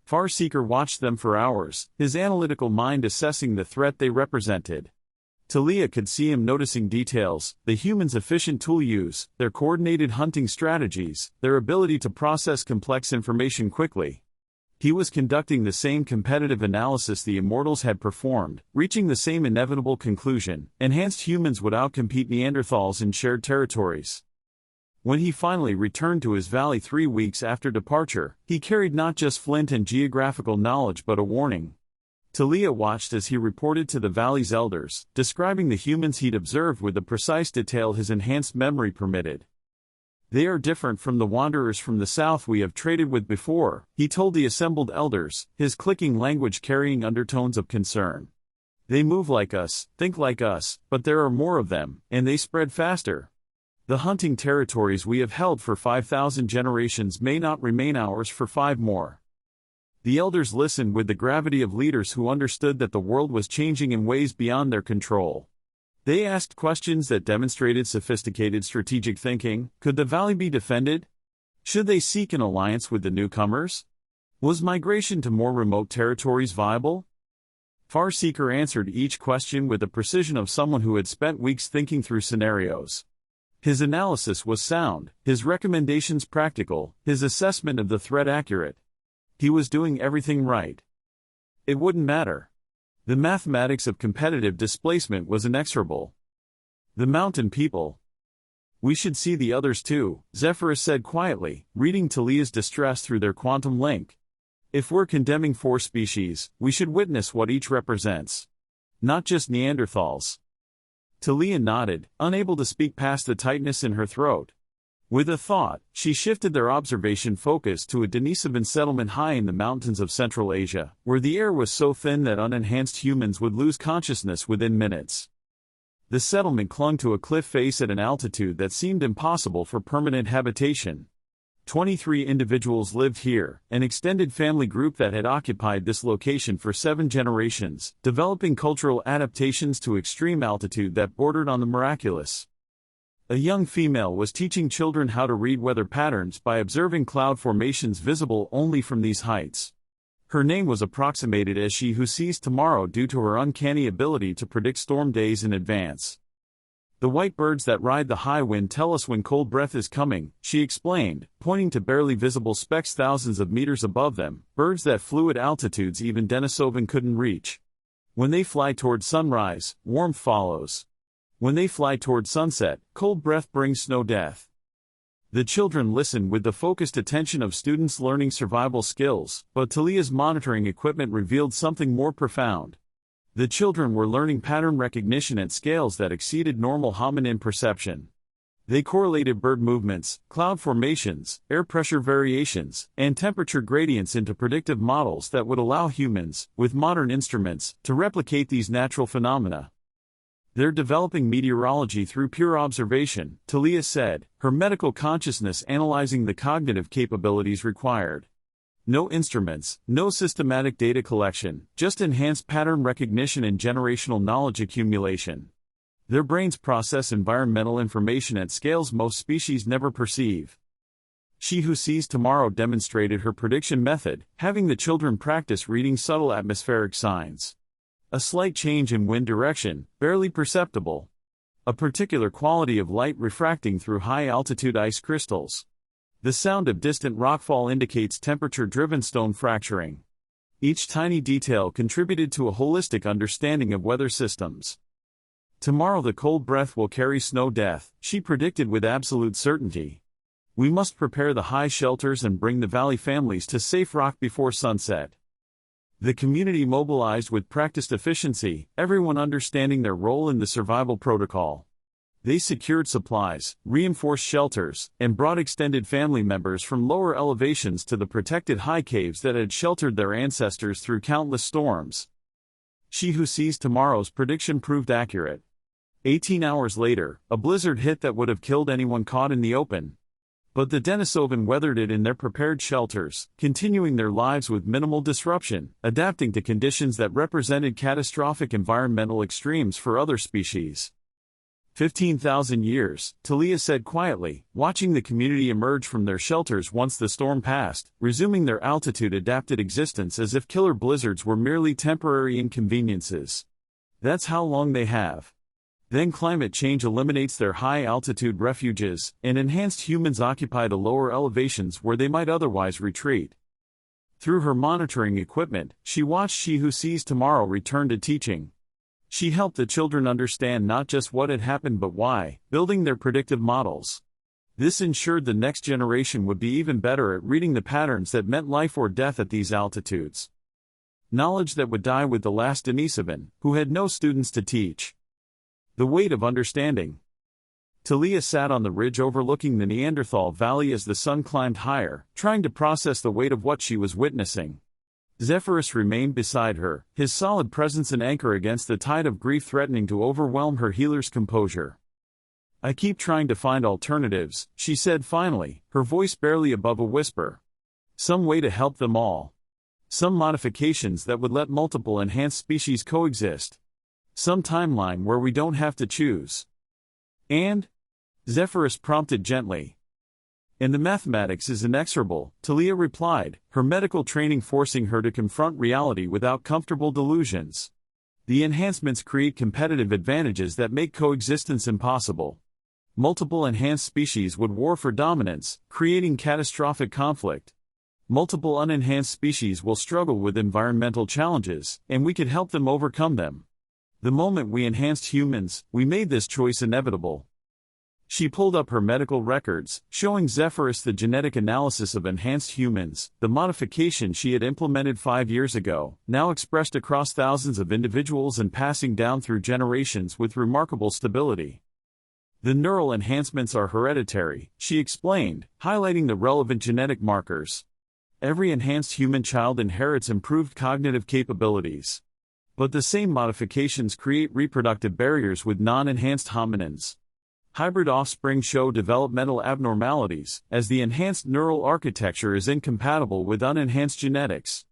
Farseeker watched them for hours, his analytical mind assessing the threat they represented. Thalia could see him noticing details, the humans' efficient tool use, their coordinated hunting strategies, their ability to process complex information quickly. He was conducting the same competitive analysis the immortals had performed, reaching the same inevitable conclusion: enhanced humans would outcompete Neanderthals in shared territories. When he finally returned to his valley 3 weeks after departure, he carried not just flint and geographical knowledge but a warning. Thalia watched as he reported to the valley's elders, describing the humans he'd observed with the precise detail his enhanced memory permitted. "They are different from the wanderers from the south we have traded with before," he told the assembled elders, his clicking language carrying undertones of concern. "They move like us, think like us, but there are more of them, and they spread faster. The hunting territories we have held for 5,000 generations may not remain ours for 5 more." The elders listened with the gravity of leaders who understood that the world was changing in ways beyond their control. They asked questions that demonstrated sophisticated strategic thinking. Could the valley be defended? Should they seek an alliance with the newcomers? Was migration to more remote territories viable? Farseeker answered each question with the precision of someone who had spent weeks thinking through scenarios. His analysis was sound, his recommendations practical, his assessment of the threat accurate. He was doing everything right. It wouldn't matter. The mathematics of competitive displacement was inexorable. The mountain people. "We should see the others too," Zephyrus said quietly, reading Thalia's distress through their quantum link. "If we're condemning 4 species, we should witness what each represents. Not just Neanderthals." Thalia nodded, unable to speak past the tightness in her throat. With a thought, she shifted their observation focus to a Denisovan settlement high in the mountains of Central Asia, where the air was so thin that unenhanced humans would lose consciousness within minutes. The settlement clung to a cliff face at an altitude that seemed impossible for permanent habitation. 23 individuals lived here, an extended family group that had occupied this location for 7 generations, developing cultural adaptations to extreme altitude that bordered on the miraculous. A young female was teaching children how to read weather patterns by observing cloud formations visible only from these heights. Her name was approximated as She Who Sees Tomorrow due to her uncanny ability to predict storm days in advance. "The white birds that ride the high wind tell us when cold breath is coming," she explained, pointing to barely visible specks thousands of meters above them, birds that flew at altitudes even Denisovan couldn't reach. "When they fly toward sunrise, warmth follows. When they fly toward sunset, cold breath brings snow death." The children listened with the focused attention of students learning survival skills, but Thalia's monitoring equipment revealed something more profound. The children were learning pattern recognition at scales that exceeded normal hominin perception. They correlated bird movements, cloud formations, air pressure variations, and temperature gradients into predictive models that would allow humans, with modern instruments, to replicate these natural phenomena. "They're developing meteorology through pure observation," Thalia said, her medical consciousness analyzing the cognitive capabilities required. "No instruments, no systematic data collection, just enhanced pattern recognition and generational knowledge accumulation. Their brains process environmental information at scales most species never perceive." She Who Sees Tomorrow demonstrated her prediction method, having the children practice reading subtle atmospheric signs. A slight change in wind direction, barely perceptible. a particular quality of light refracting through high-altitude ice crystals. The sound of distant rockfall indicates temperature-driven stone fracturing. Each tiny detail contributed to a holistic understanding of weather systems. Tomorrow the cold breath will carry snow death, she predicted with absolute certainty. We must prepare the high shelters and bring the valley families to safe rock before sunset. The community mobilized with practiced efficiency, everyone understanding their role in the survival protocol. They secured supplies, reinforced shelters, and brought extended family members from lower elevations to the protected high caves that had sheltered their ancestors through countless storms. She who sees tomorrow's prediction proved accurate. 18 hours later, a blizzard hit that would have killed anyone caught in the open. But the Denisovan weathered it in their prepared shelters, continuing their lives with minimal disruption, adapting to conditions that represented catastrophic environmental extremes for other species. 15,000 years, Thalia said quietly, watching the community emerge from their shelters once the storm passed, resuming their altitude-adapted existence as if killer blizzards were merely temporary inconveniences. That's how long they have. Then climate change eliminates their high-altitude refuges, and enhanced humans occupy the lower elevations where they might otherwise retreat. Through her monitoring equipment, she watched She Who Sees Tomorrow return to teaching. She helped the children understand not just what had happened but why, building their predictive models. This ensured the next generation would be even better at reading the patterns that meant life or death at these altitudes. Knowledge that would die with the last Denisovan, who had no students to teach. The weight of understanding. Thalia sat on the ridge overlooking the Neanderthal valley as the sun climbed higher, trying to process the weight of what she was witnessing. Zephyrus remained beside her, his solid presence an anchor against the tide of grief threatening to overwhelm her healer's composure. I keep trying to find alternatives, she said finally, her voice barely above a whisper. Some way to help them all. Some modifications that would let multiple enhanced species coexist. Some timeline where we don't have to choose. And? Zephyrus prompted gently. And the mathematics is inexorable, Thalia replied, her medical training forcing her to confront reality without comfortable delusions. The enhancements create competitive advantages that make coexistence impossible. Multiple enhanced species would war for dominance, creating catastrophic conflict. Multiple unenhanced species will struggle with environmental challenges, and we could help them overcome them. The moment we enhanced humans, we made this choice inevitable. She pulled up her medical records, showing Zephyrus the genetic analysis of enhanced humans, the modification she had implemented 5 years ago, now expressed across thousands of individuals and passing down through generations with remarkable stability. The neural enhancements are hereditary, she explained, highlighting the relevant genetic markers. Every enhanced human child inherits improved cognitive capabilities. But the same modifications create reproductive barriers with non-enhanced hominins. Hybrid offspring show developmental abnormalities, as the enhanced neural architecture is incompatible with unenhanced genetics.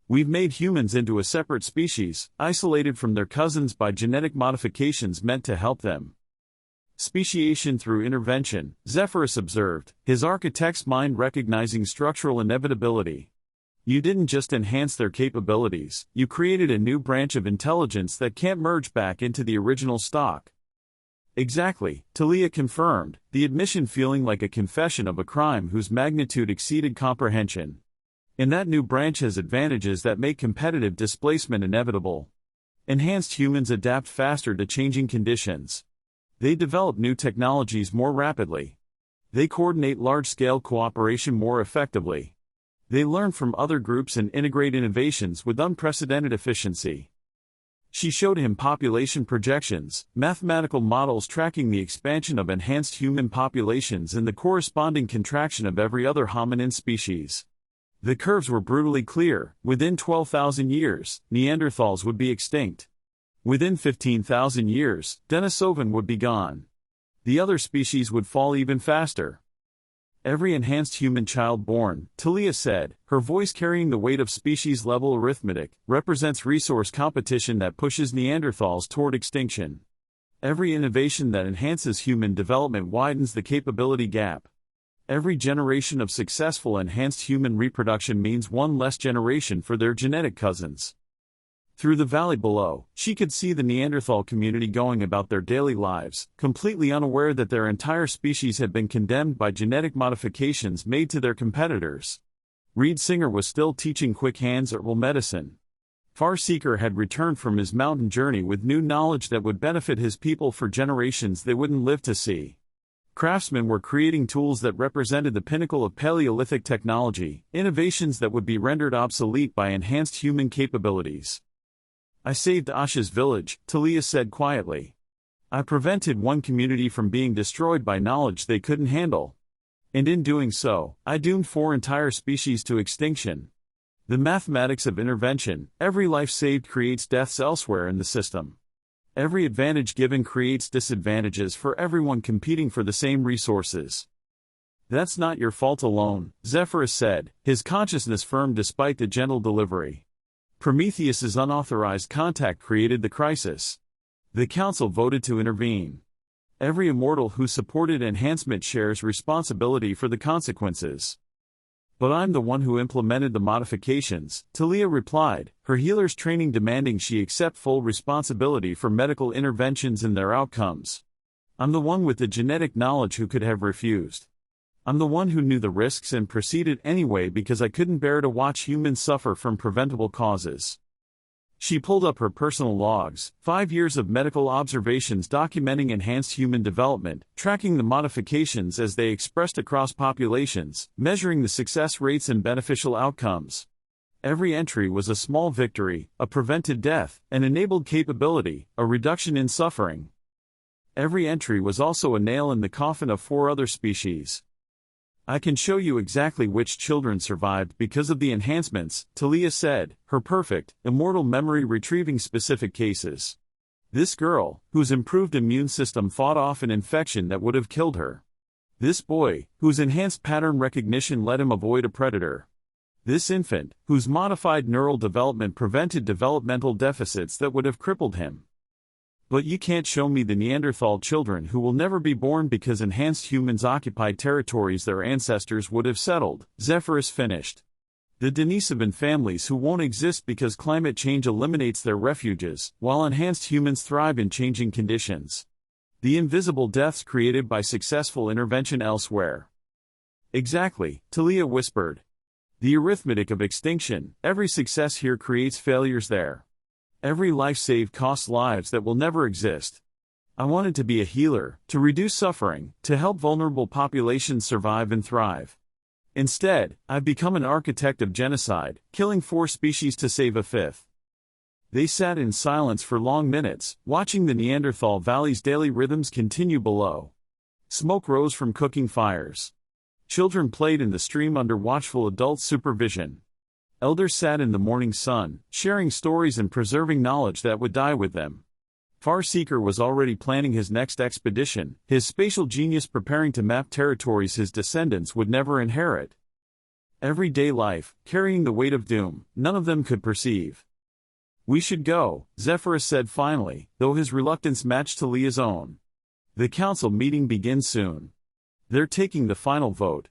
We've made humans into a separate species, isolated from their cousins by genetic modifications meant to help them. Speciation through intervention, Zephyrus observed, his architect's mind recognizing structural inevitability. You didn't just enhance their capabilities, you created a new branch of intelligence that can't merge back into the original stock. Exactly, Thalia confirmed, the admission feeling like a confession of a crime whose magnitude exceeded comprehension. And that new branch has advantages that make competitive displacement inevitable. Enhanced humans adapt faster to changing conditions. They develop new technologies more rapidly. They coordinate large-scale cooperation more effectively. They learn from other groups and integrate innovations with unprecedented efficiency. She showed him population projections, mathematical models tracking the expansion of enhanced human populations and the corresponding contraction of every other hominin species. The curves were brutally clear. Within 12,000 years, Neanderthals would be extinct. Within 15,000 years, Denisovan would be gone. The other species would fall even faster. Every enhanced human child born, Thalia said, her voice carrying the weight of species-level arithmetic, represents resource competition that pushes Neanderthals toward extinction. Every innovation that enhances human development widens the capability gap. Every generation of successful enhanced human reproduction means one less generation for their genetic cousins. Through the valley below, she could see the Neanderthal community going about their daily lives, completely unaware that their entire species had been condemned by genetic modifications made to their competitors. Reed Singer was still teaching quick hands herbal medicine. Farseeker had returned from his mountain journey with new knowledge that would benefit his people for generations they wouldn't live to see. Craftsmen were creating tools that represented the pinnacle of Paleolithic technology, innovations that would be rendered obsolete by enhanced human capabilities. I saved Asha's village, Thalia said quietly. I prevented one community from being destroyed by knowledge they couldn't handle. And in doing so, I doomed 4 entire species to extinction. The mathematics of intervention: every life saved creates deaths elsewhere in the system. Every advantage given creates disadvantages for everyone competing for the same resources. That's not your fault alone, Zephyrus said, his consciousness firm despite the gentle delivery. Prometheus's unauthorized contact created the crisis. The council voted to intervene. Every immortal who supported enhancement shares responsibility for the consequences. But I'm the one who implemented the modifications, Thalia replied, her healer's training demanding she accept full responsibility for medical interventions and their outcomes. I'm the one with the genetic knowledge who could have refused. I'm the one who knew the risks and proceeded anyway because I couldn't bear to watch humans suffer from preventable causes. She pulled up her personal logs, 5 years of medical observations documenting enhanced human development, tracking the modifications as they expressed across populations, measuring the success rates and beneficial outcomes. Every entry was a small victory, a prevented death, an enabled capability, a reduction in suffering. Every entry was also a nail in the coffin of 4 other species. I can show you exactly which children survived because of the enhancements, Thalia said, her perfect, immortal memory retrieving specific cases. This girl, whose improved immune system fought off an infection that would have killed her. This boy, whose enhanced pattern recognition let him avoid a predator. This infant, whose modified neural development prevented developmental deficits that would have crippled him. But you can't show me the Neanderthal children who will never be born because enhanced humans occupied territories their ancestors would have settled, Zephyrus finished. The Denisovan families who won't exist because climate change eliminates their refuges, while enhanced humans thrive in changing conditions. The invisible deaths created by successful intervention elsewhere. Exactly, Thalia whispered. The arithmetic of extinction: every success here creates failures there. Every life saved costs lives that will never exist. I wanted to be a healer, to reduce suffering, to help vulnerable populations survive and thrive. Instead, I've become an architect of genocide, killing 4 species to save a 5th. They sat in silence for long minutes, watching the Neanderthal valley's daily rhythms continue below. Smoke rose from cooking fires. Children played in the stream under watchful adult supervision. Elders sat in the morning sun, sharing stories and preserving knowledge that would die with them. Farseeker was already planning his next expedition, his spatial genius preparing to map territories his descendants would never inherit. Everyday life, carrying the weight of doom, none of them could perceive. We should go, Zephyrus said finally, though his reluctance matched Thalia's own. The council meeting begins soon. They're taking the final vote.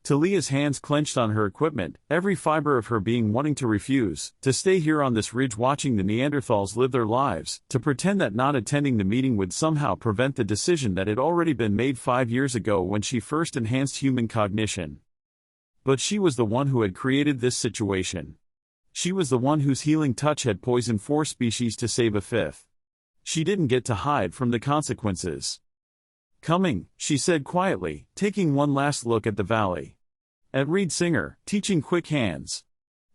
Thalia's hands clenched on her equipment, every fiber of her being wanting to refuse, to stay here on this ridge watching the Neanderthals live their lives, to pretend that not attending the meeting would somehow prevent the decision that had already been made 5 years ago when she first enhanced human cognition. But she was the one who had created this situation. She was the one whose healing touch had poisoned 4 species to save a 5th. She didn't get to hide from the consequences. Coming, she said quietly, taking one last look at the valley. At Reed Singer, teaching quick hands.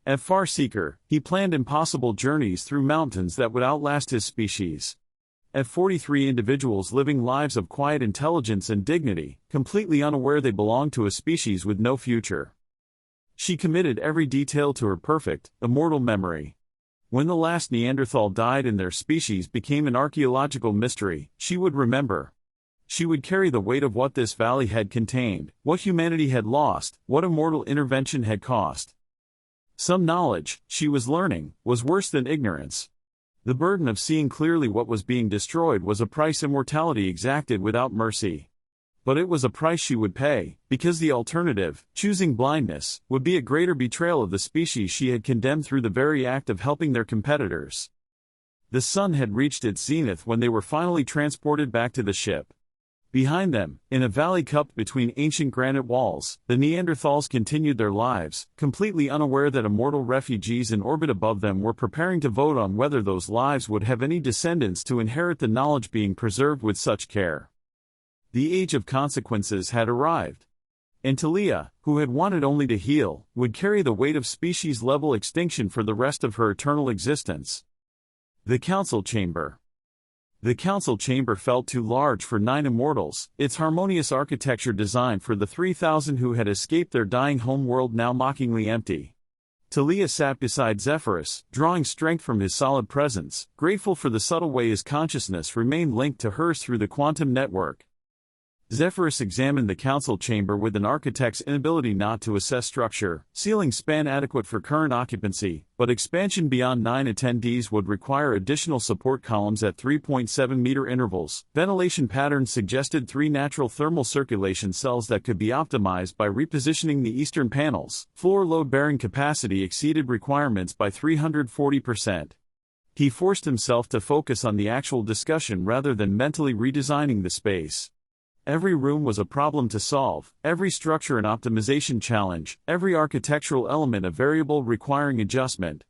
At Farseeker, he planned impossible journeys through mountains that would outlast his species. At 43 individuals living lives of quiet intelligence and dignity, completely unaware they belonged to a species with no future. She committed every detail to her perfect, immortal memory. When the last Neanderthal died and their species became an archaeological mystery, she would remember. She would carry the weight of what this valley had contained, what humanity had lost, what immortal intervention had cost. Some knowledge, she was learning, was worse than ignorance. The burden of seeing clearly what was being destroyed was a price immortality exacted without mercy. But it was a price she would pay, because the alternative, choosing blindness, would be a greater betrayal of the species she had condemned through the very act of helping their competitors. The sun had reached its zenith when they were finally transported back to the ship. Behind them, in a valley cupped between ancient granite walls, the Neanderthals continued their lives, completely unaware that immortal refugees in orbit above them were preparing to vote on whether those lives would have any descendants to inherit the knowledge being preserved with such care. The age of consequences had arrived. And Thalia, who had wanted only to heal, would carry the weight of species-level extinction for the rest of her eternal existence. The Council Chamber. The Council Chamber felt too large for 9 immortals, its harmonious architecture designed for the 3,000 who had escaped their dying home world now mockingly empty. Thalia sat beside Zephyrus, drawing strength from his solid presence, grateful for the subtle way his consciousness remained linked to hers through the quantum network. Zephyrus examined the council chamber with an architect's inability not to assess structure, ceiling span adequate for current occupancy, but expansion beyond 9 attendees would require additional support columns at 3.7-meter intervals. Ventilation patterns suggested 3 natural thermal circulation cells that could be optimized by repositioning the eastern panels. Floor load-bearing capacity exceeded requirements by 340%. He forced himself to focus on the actual discussion rather than mentally redesigning the space. Every room was a problem to solve, every structure an optimization challenge, every architectural element a variable requiring adjustment.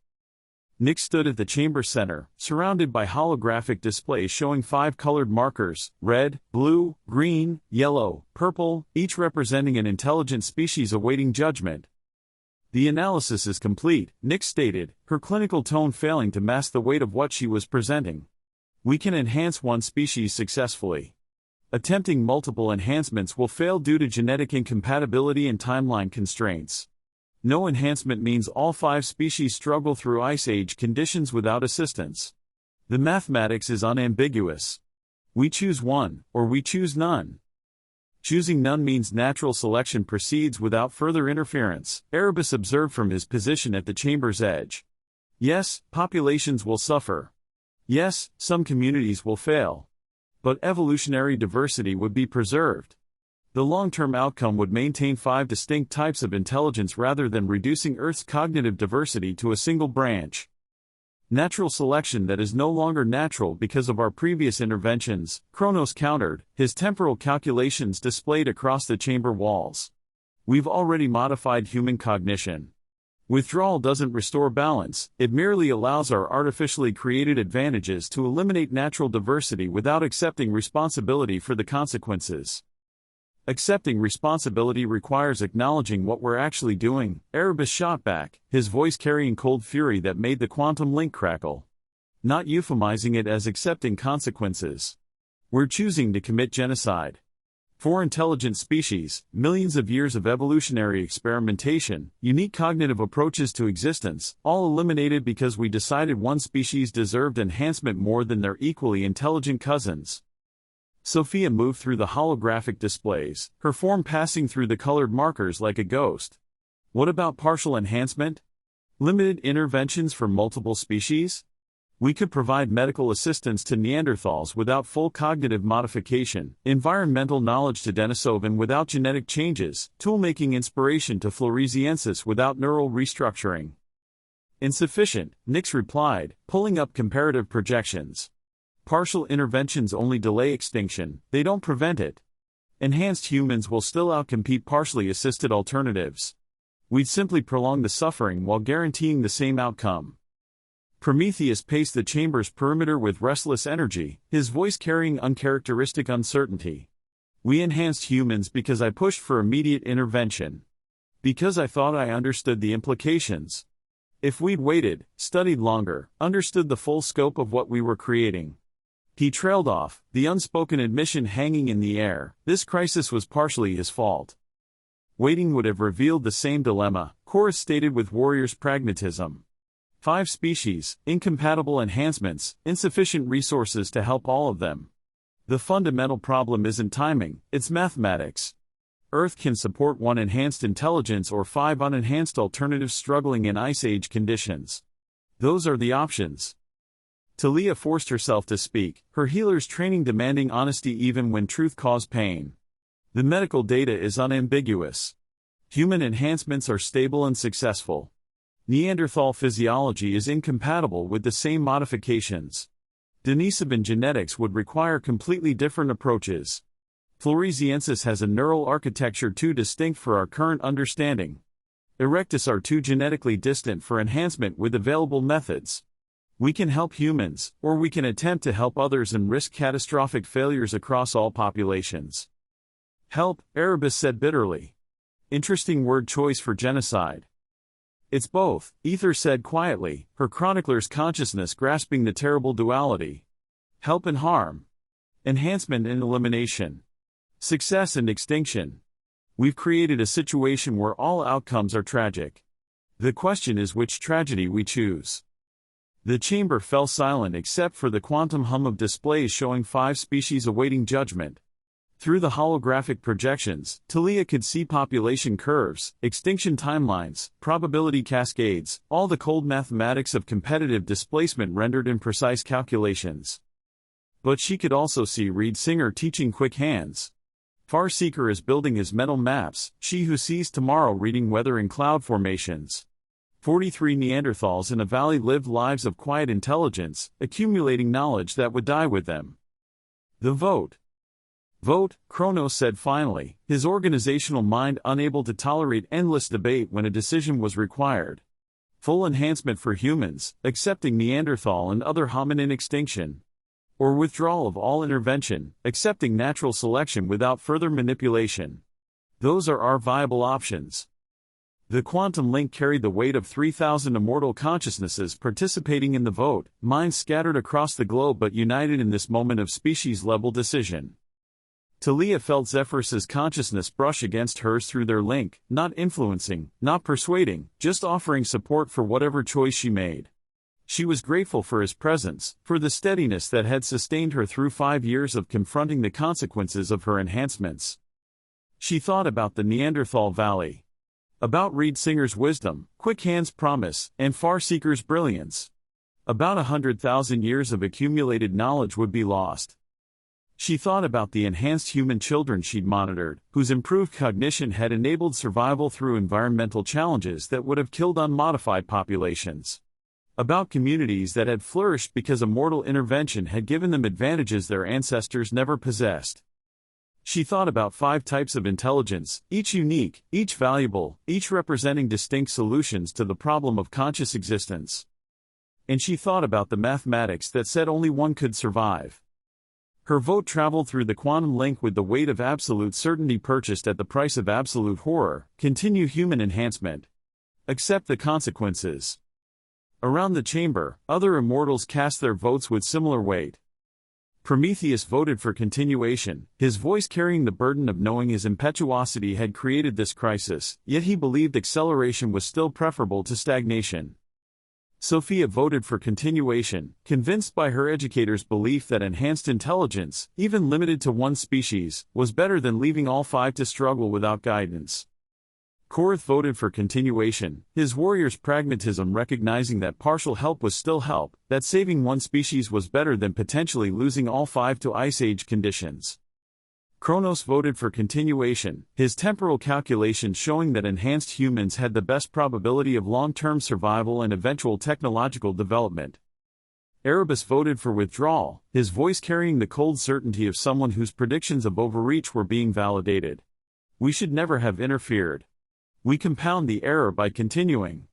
Nick stood at the chamber center, surrounded by holographic displays showing 5 colored markers: red, blue, green, yellow, purple, each representing an intelligent species awaiting judgment. "The analysis is complete," Nick stated, her clinical tone failing to mask the weight of what she was presenting. "We can enhance one species successfully. Attempting multiple enhancements will fail due to genetic incompatibility and timeline constraints. No enhancement means all 5 species struggle through Ice Age conditions without assistance. The mathematics is unambiguous. We choose one, or we choose none. Choosing none means natural selection proceeds without further interference," Erebus observed from his position at the chamber's edge. "Yes, populations will suffer. Yes, some communities will fail. But evolutionary diversity would be preserved. The long-term outcome would maintain 5 distinct types of intelligence rather than reducing Earth's cognitive diversity to a single branch. Natural selection that is no longer natural because of our previous interventions," Kronos countered, his temporal calculations displayed across the chamber walls. "We've already modified human cognition. Withdrawal doesn't restore balance, it merely allows our artificially created advantages to eliminate natural diversity without accepting responsibility for the consequences." "Accepting responsibility requires acknowledging what we're actually doing," Erebus shot back, his voice carrying cold fury that made the quantum link crackle. "Not euphemizing it as accepting consequences. We're choosing to commit genocide. 4 intelligent species, millions of years of evolutionary experimentation, unique cognitive approaches to existence, all eliminated because we decided one species deserved enhancement more than their equally intelligent cousins." Sophia moved through the holographic displays, her form passing through the colored markers like a ghost. "What about partial enhancement? Limited interventions for multiple species? We could provide medical assistance to Neanderthals without full cognitive modification, environmental knowledge to Denisovan without genetic changes, tool-making inspiration to Floresiensis without neural restructuring." "Insufficient," Nix replied, pulling up comparative projections. "Partial interventions only delay extinction, they don't prevent it. Enhanced humans will still outcompete partially assisted alternatives. We'd simply prolong the suffering while guaranteeing the same outcome." Prometheus paced the chamber's perimeter with restless energy, his voice carrying uncharacteristic uncertainty. "We enhanced humans because I pushed for immediate intervention. Because I thought I understood the implications. If we'd waited, studied longer, understood the full scope of what we were creating." He trailed off, the unspoken admission hanging in the air, this crisis was partially his fault. "Waiting would have revealed the same dilemma," Chorus stated with warrior's pragmatism. 5 species, incompatible enhancements, insufficient resources to help all of them. The fundamental problem isn't timing, it's mathematics. Earth can support 1 enhanced intelligence or 5 unenhanced alternatives struggling in Ice Age conditions. Those are the options. Thalia forced herself to speak, her healer's training demanding honesty even when truth caused pain. The medical data is unambiguous. Human enhancements are stable and successful. Neanderthal physiology is incompatible with the same modifications. Denisovan genetics would require completely different approaches. Floresiensis has a neural architecture too distinct for our current understanding. Erectus are too genetically distant for enhancement with available methods. We can help humans, or we can attempt to help others and risk catastrophic failures across all populations. Help, Erebus said bitterly. Interesting word choice for genocide. It's both, Ether said quietly, her chronicler's consciousness grasping the terrible duality. Help and harm. Enhancement and elimination. Success and extinction. We've created a situation where all outcomes are tragic. The question is which tragedy we choose. The chamber fell silent except for the quantum hum of displays showing 5 species awaiting judgment. Through the holographic projections, Thalia could see population curves, extinction timelines, probability cascades, all the cold mathematics of competitive displacement rendered in precise calculations. But she could also see Reed Singer teaching quick hands. Farseeker is building his mental maps, she who sees tomorrow reading weather in cloud formations. 43 Neanderthals in a valley lived lives of quiet intelligence, accumulating knowledge that would die with them. The vote. Vote, Kronos said finally, his organizational mind unable to tolerate endless debate when a decision was required. Full enhancement for humans, accepting Neanderthal and other hominin extinction. Or withdrawal of all intervention, accepting natural selection without further manipulation. Those are our viable options. The quantum link carried the weight of 3,000 immortal consciousnesses participating in the vote, minds scattered across the globe but united in this moment of species-level decision. Thalia felt Zephyrus's consciousness brush against hers through their link, not influencing, not persuading, just offering support for whatever choice she made. She was grateful for his presence, for the steadiness that had sustained her through 5 years of confronting the consequences of her enhancements. She thought about the Neanderthal Valley. About Reed Singer's wisdom, Quick Hand's promise, and Farseeker's brilliance. About 100,000 years of accumulated knowledge would be lost. She thought about the enhanced human children she'd monitored, whose improved cognition had enabled survival through environmental challenges that would have killed unmodified populations. About communities that had flourished because immortal intervention had given them advantages their ancestors never possessed. She thought about 5 types of intelligence, each unique, each valuable, each representing distinct solutions to the problem of conscious existence. And she thought about the mathematics that said only one could survive. Her vote traveled through the quantum link with the weight of absolute certainty purchased at the price of absolute horror. Continue human enhancement. Accept the consequences. Around the chamber, other immortals cast their votes with similar weight. Prometheus voted for continuation, his voice carrying the burden of knowing his impetuosity had created this crisis, yet he believed acceleration was still preferable to stagnation. Sophia voted for continuation, convinced by her educator's belief that enhanced intelligence, even limited to one species, was better than leaving all 5 to struggle without guidance. Korath voted for continuation, his warrior's pragmatism recognizing that partial help was still help, that saving one species was better than potentially losing all 5 to Ice Age conditions. Kronos voted for continuation, his temporal calculations showing that enhanced humans had the best probability of long-term survival and eventual technological development. Erebus voted for withdrawal, his voice carrying the cold certainty of someone whose predictions of overreach were being validated. We should never have interfered. We compound the error by continuing.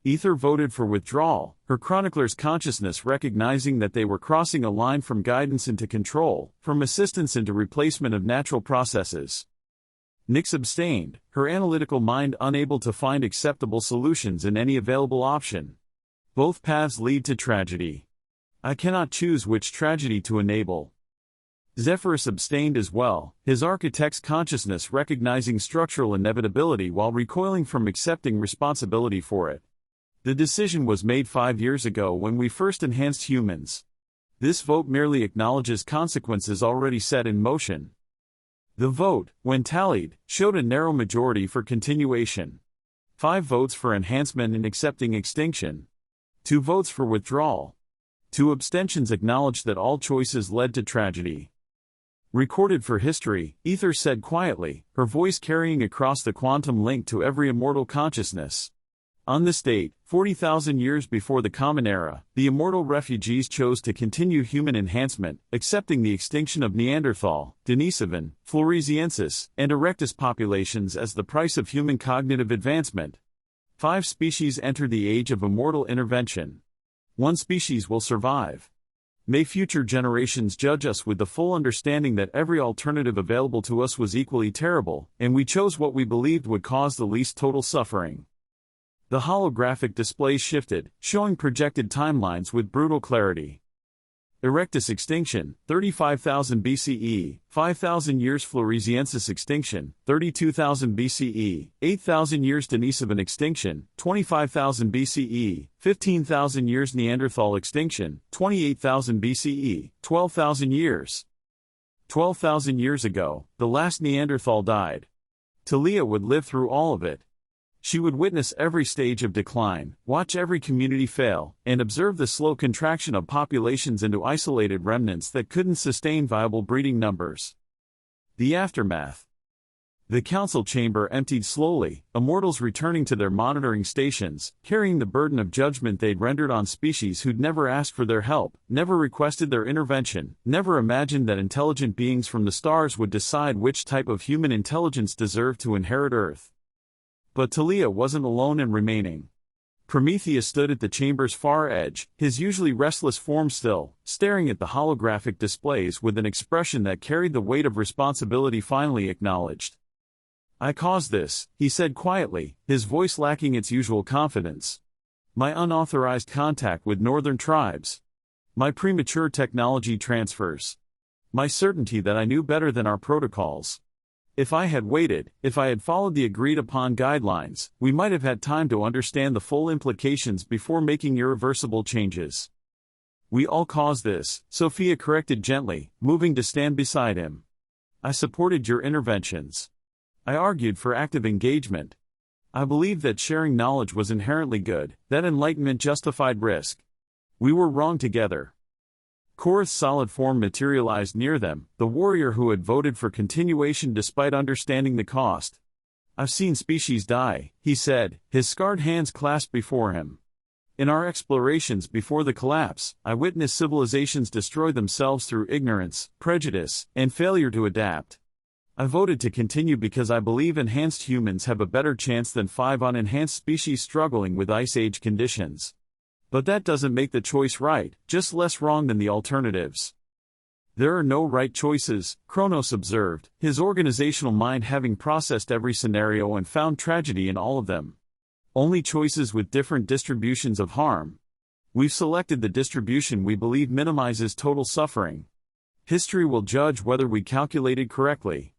Ether voted for withdrawal, her chronicler's consciousness recognizing that they were crossing a line from guidance into control, from assistance into replacement of natural processes. Nyx abstained, her analytical mind unable to find acceptable solutions in any available option. Both paths lead to tragedy. I cannot choose which tragedy to enable. Zephyrus abstained as well, his architect's consciousness recognizing structural inevitability while recoiling from accepting responsibility for it. The decision was made 5 years ago when we first enhanced humans. This vote merely acknowledges consequences already set in motion. The vote, when tallied, showed a narrow majority for continuation. 5 votes for enhancement and accepting extinction. 2 votes for withdrawal. 2 abstentions acknowledged that all choices led to tragedy. Recorded for history, Ether said quietly, her voice carrying across the quantum link to every immortal consciousness. On this date, 40,000 years before the Common Era, the immortal refugees chose to continue human enhancement, accepting the extinction of Neanderthal, Denisovan, Floresiensis, and Erectus populations as the price of human cognitive advancement. 5 species enter the age of immortal intervention. 1 species will survive. May future generations judge us with the full understanding that every alternative available to us was equally terrible, and we chose what we believed would cause the least total suffering. The holographic display shifted, showing projected timelines with brutal clarity. Erectus extinction, 35,000 BCE, 5,000 years Floresiensis extinction, 32,000 BCE, 8,000 years Denisovan extinction, 25,000 BCE, 15,000 years Neanderthal extinction, 28,000 BCE, 12,000 years. 12,000 years ago, the last Neanderthal died. Thalia would live through all of it. She would witness every stage of decline, watch every community fail, and observe the slow contraction of populations into isolated remnants that couldn't sustain viable breeding numbers. The aftermath. The council chamber emptied slowly, immortals returning to their monitoring stations, carrying the burden of judgment they'd rendered on species who'd never asked for their help, never requested their intervention, never imagined that intelligent beings from the stars would decide which type of human intelligence deserved to inherit Earth. But Thalia wasn't alone in remaining. Prometheus stood at the chamber's far edge, his usually restless form still, staring at the holographic displays with an expression that carried the weight of responsibility finally acknowledged. "I caused this," he said quietly, his voice lacking its usual confidence. "My unauthorized contact with northern tribes. My premature technology transfers. My certainty that I knew better than our protocols. If I had waited, if I had followed the agreed-upon guidelines, we might have had time to understand the full implications before making irreversible changes." "We all caused this," Sophia corrected gently, moving to stand beside him. "I supported your interventions. I argued for active engagement. I believed that sharing knowledge was inherently good, that enlightenment justified risk. We were wrong together." Korth's solid form materialized near them, the warrior who had voted for continuation despite understanding the cost. "I've seen species die," he said, his scarred hands clasped before him. "In our explorations before the collapse, I witnessed civilizations destroy themselves through ignorance, prejudice, and failure to adapt. I voted to continue because I believe enhanced humans have a better chance than 5 unenhanced species struggling with Ice Age conditions. But that doesn't make the choice right, just less wrong than the alternatives." "There are no right choices," Kronos observed, his organizational mind having processed every scenario and found tragedy in all of them. "Only choices with different distributions of harm. We've selected the distribution we believe minimizes total suffering. History will judge whether we calculated correctly."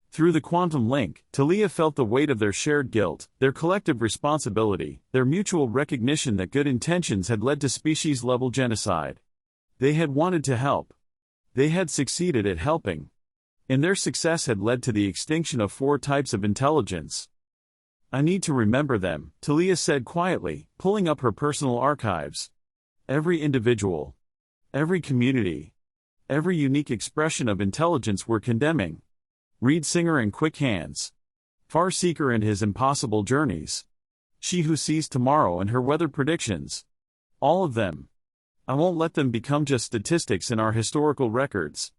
Through the quantum link, Thalia felt the weight of their shared guilt, their collective responsibility, their mutual recognition that good intentions had led to species-level genocide. They had wanted to help. They had succeeded at helping. And their success had led to the extinction of 4 types of intelligence. "I need to remember them," Thalia said quietly, pulling up her personal archives. "Every individual. Every community. Every unique expression of intelligence we're condemning. Reed Singer and Quick Hands. Far Seeker and his impossible journeys. She who sees tomorrow and her weather predictions. All of them. I won't let them become just statistics in our historical records."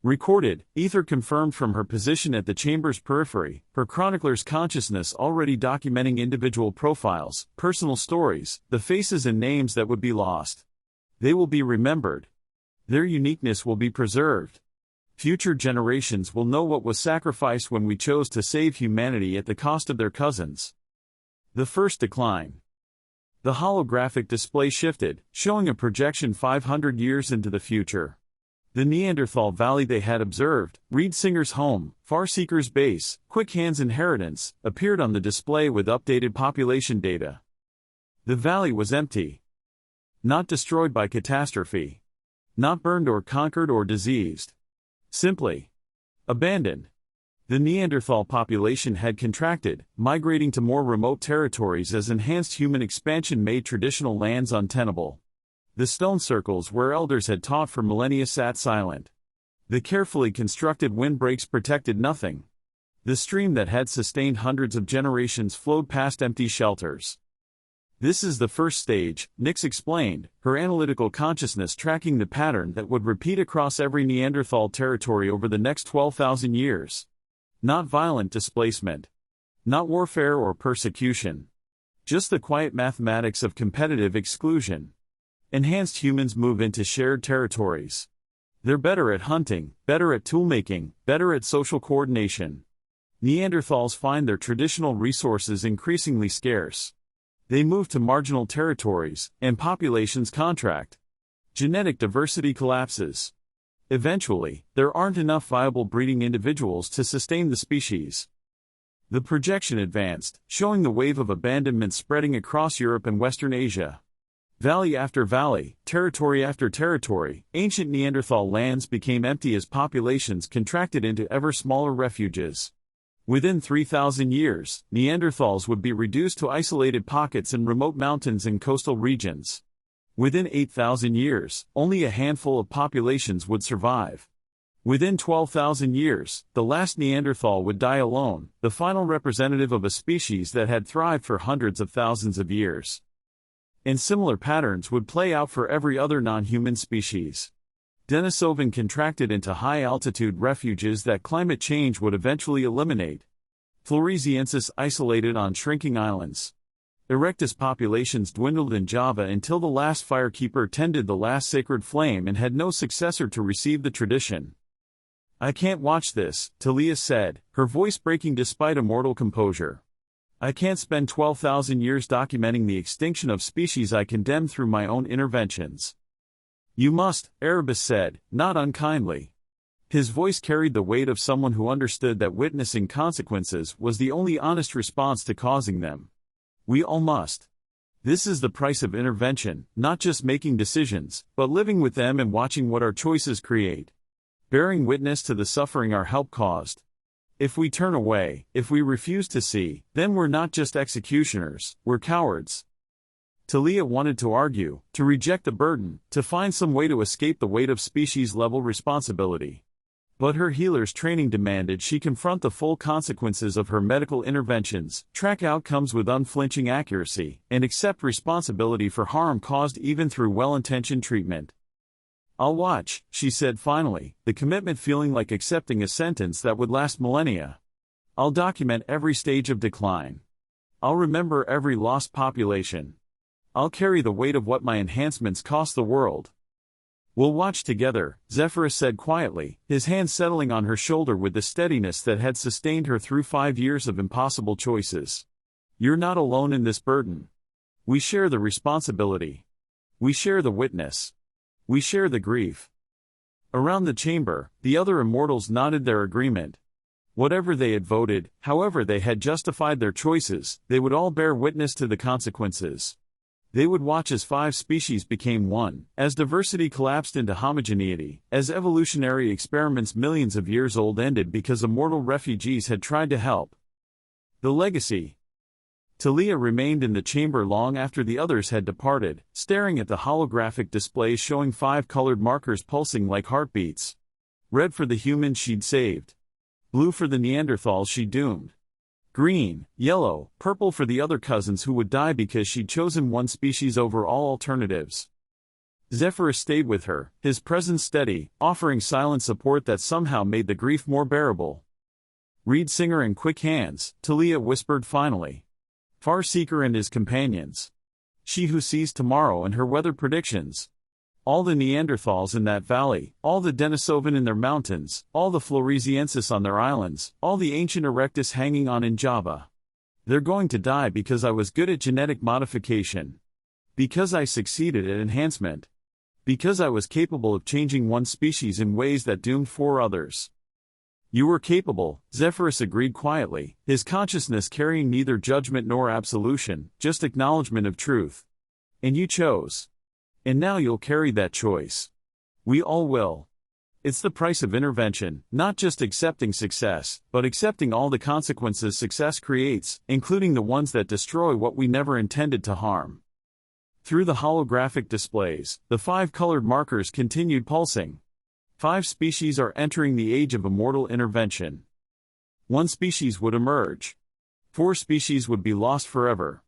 Recorded, Ether confirmed from her position at the chamber's periphery, her chronicler's consciousness already documenting individual profiles, personal stories, the faces and names that would be lost. They will be remembered. Their uniqueness will be preserved. Future generations will know what was sacrificed when we chose to save humanity at the cost of their cousins. The first decline. The holographic display shifted, showing a projection 500 years into the future. The Neanderthal valley they had observed, Reed Singer's home, Far Seeker's base, Quick Hands' inheritance, appeared on the display with updated population data. The valley was empty. Not destroyed by catastrophe. Not burned or conquered or diseased. Simply abandoned. The Neanderthal population had contracted, migrating to more remote territories as enhanced human expansion made traditional lands untenable. The stone circles where elders had taught for millennia sat silent. The carefully constructed windbreaks protected nothing. The stream that had sustained hundreds of generations flowed past empty shelters. This is the first stage, Nix explained, her analytical consciousness tracking the pattern that would repeat across every Neanderthal territory over the next 12,000 years. Not violent displacement. Not warfare or persecution. Just the quiet mathematics of competitive exclusion. Enhanced humans move into shared territories. They're better at hunting, better at toolmaking, better at social coordination. Neanderthals find their traditional resources increasingly scarce. They move to marginal territories, and populations contract. Genetic diversity collapses. Eventually, there aren't enough viable breeding individuals to sustain the species. The projection advanced, showing the wave of abandonment spreading across Europe and Western Asia. Valley after valley, territory after territory, ancient Neanderthal lands became empty as populations contracted into ever smaller refuges. Within 3,000 years, Neanderthals would be reduced to isolated pockets in remote mountains and coastal regions. Within 8,000 years, only a handful of populations would survive. Within 12,000 years, the last Neanderthal would die alone, the final representative of a species that had thrived for hundreds of thousands of years. And similar patterns would play out for every other non-human species. Denisovan contracted into high-altitude refuges that climate change would eventually eliminate. Floresiensis isolated on shrinking islands. Erectus populations dwindled in Java until the last firekeeper tended the last sacred flame and had no successor to receive the tradition. "I can't watch this," Thalia said, her voice breaking despite immortal composure. "I can't spend 12,000 years documenting the extinction of species I condemn through my own interventions." "You must," Erebus said, not unkindly. His voice carried the weight of someone who understood that witnessing consequences was the only honest response to causing them. "We all must. This is the price of intervention, not just making decisions, but living with them and watching what our choices create. Bearing witness to the suffering our help caused. If we turn away, if we refuse to see, then we're not just executioners, we're cowards." Thalia wanted to argue, to reject the burden, to find some way to escape the weight of species-level responsibility. But her healer's training demanded she confront the full consequences of her medical interventions, track outcomes with unflinching accuracy, and accept responsibility for harm caused even through well-intentioned treatment. "I'll watch," she said finally, the commitment feeling like accepting a sentence that would last millennia. "I'll document every stage of decline. I'll remember every lost population. I'll carry the weight of what my enhancements cost the world." "We'll watch together," Zephyrus said quietly, his hand settling on her shoulder with the steadiness that had sustained her through 5 years of impossible choices. "You're not alone in this burden. We share the responsibility. We share the witness. We share the grief." Around the chamber, the other immortals nodded their agreement. Whatever they had voted, however they had justified their choices, they would all bear witness to the consequences. They would watch as 5 species became one, as diversity collapsed into homogeneity, as evolutionary experiments millions of years old ended because immortal refugees had tried to help. The legacy. Thalia remained in the chamber long after the others had departed, staring at the holographic displays showing 5 colored markers pulsing like heartbeats. Red for the humans she'd saved. Blue for the Neanderthals she doomed. Green, yellow, purple for the other cousins who would die because she'd chosen one species over all alternatives. Zephyrus stayed with her, his presence steady, offering silent support that somehow made the grief more bearable. "Reed Singer and quick hands," Thalia whispered finally. "Farseeker and his companions. She who sees tomorrow and her weather predictions. All the Neanderthals in that valley, all the Denisovan in their mountains, all the Floresiensis on their islands, all the ancient Erectus hanging on in Java. They're going to die because I was good at genetic modification. Because I succeeded at enhancement. Because I was capable of changing one species in ways that doomed 4 others." "You were capable," Zephyrus agreed quietly, his consciousness carrying neither judgment nor absolution, just acknowledgement of truth. "And you chose. And now you'll carry that choice. We all will. It's the price of intervention, not just accepting success, but accepting all the consequences success creates, including the ones that destroy what we never intended to harm." Through the holographic displays, the 5 colored markers continued pulsing. 5 species are entering the age of immortal intervention. 1 species would emerge. 4 species would be lost forever.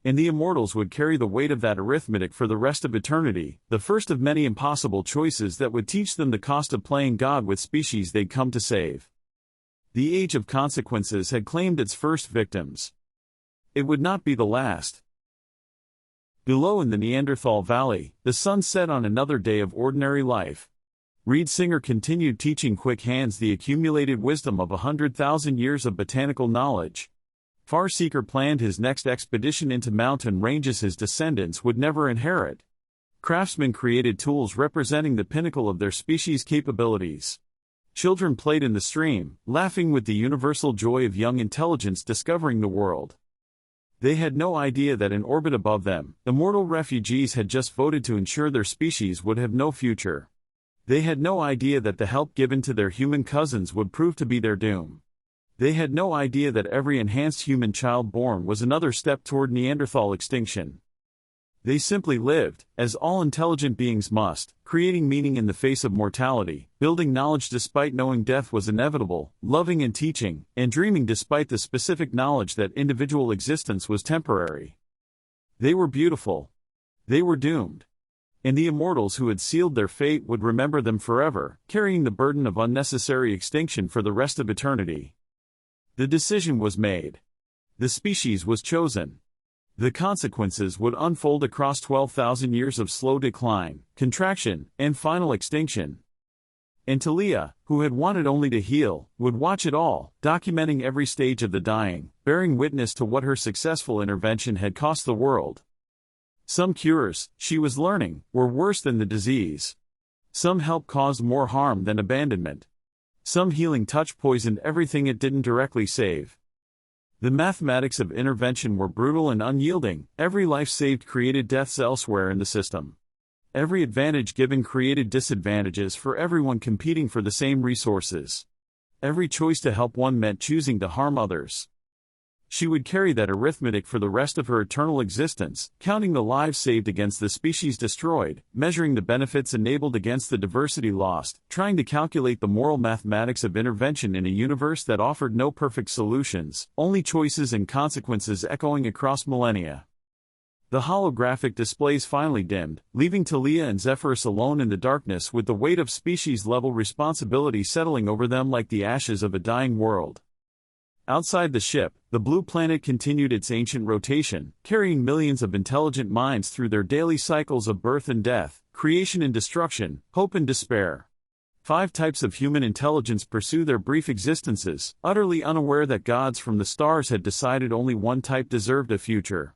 And the immortals would carry the weight of that arithmetic for the rest of eternity, the first of many impossible choices that would teach them the cost of playing God with species they'd come to save. The age of consequences had claimed its first victims. It would not be the last. Below in the Neanderthal valley, the sun set on another day of ordinary life. Reed Singer continued teaching quick hands the accumulated wisdom of 100,000 years of botanical knowledge. Farseeker planned his next expedition into mountain ranges his descendants would never inherit. Craftsmen created tools representing the pinnacle of their species' capabilities. Children played in the stream, laughing with the universal joy of young intelligence discovering the world. They had no idea that in orbit above them, immortal refugees had just voted to ensure their species would have no future. They had no idea that the help given to their human cousins would prove to be their doom. They had no idea that every enhanced human child born was another step toward Neanderthal extinction. They simply lived, as all intelligent beings must, creating meaning in the face of mortality, building knowledge despite knowing death was inevitable, loving and teaching, and dreaming despite the specific knowledge that individual existence was temporary. They were beautiful. They were doomed. And the immortals who had sealed their fate would remember them forever, carrying the burden of unnecessary extinction for the rest of eternity. The decision was made. The species was chosen. The consequences would unfold across 12,000 years of slow decline, contraction, and final extinction. And Thalia, who had wanted only to heal, would watch it all, documenting every stage of the dying, bearing witness to what her successful intervention had cost the world. Some cures, she was learning, were worse than the disease. Some help caused more harm than abandonment. Some healing touch poisoned everything it didn't directly save. The mathematics of intervention were brutal and unyielding. Every life saved created deaths elsewhere in the system. Every advantage given created disadvantages for everyone competing for the same resources. Every choice to help one meant choosing to harm others. She would carry that arithmetic for the rest of her eternal existence, counting the lives saved against the species destroyed, measuring the benefits enabled against the diversity lost, trying to calculate the moral mathematics of intervention in a universe that offered no perfect solutions, only choices and consequences echoing across millennia. The holographic displays finally dimmed, leaving Thalia and Zephyrus alone in the darkness with the weight of species-level responsibility settling over them like the ashes of a dying world. Outside the ship, the blue planet continued its ancient rotation, carrying millions of intelligent minds through their daily cycles of birth and death, creation and destruction, hope and despair. 5 types of human intelligence pursue their brief existences, utterly unaware that gods from the stars had decided only one type deserved a future.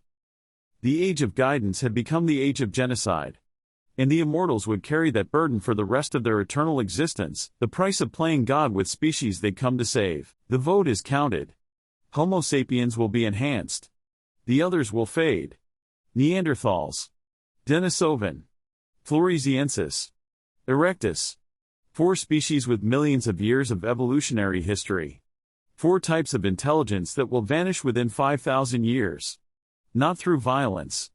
The age of guidance had become the age of genocide. And the immortals would carry that burden for the rest of their eternal existence, the price of playing God with species they'd come to save. The vote is counted. Homo sapiens will be enhanced. The others will fade. Neanderthals. Denisovan. Floresiensis. Erectus. 4 species with millions of years of evolutionary history. 4 types of intelligence that will vanish within 5,000 years. Not through violence.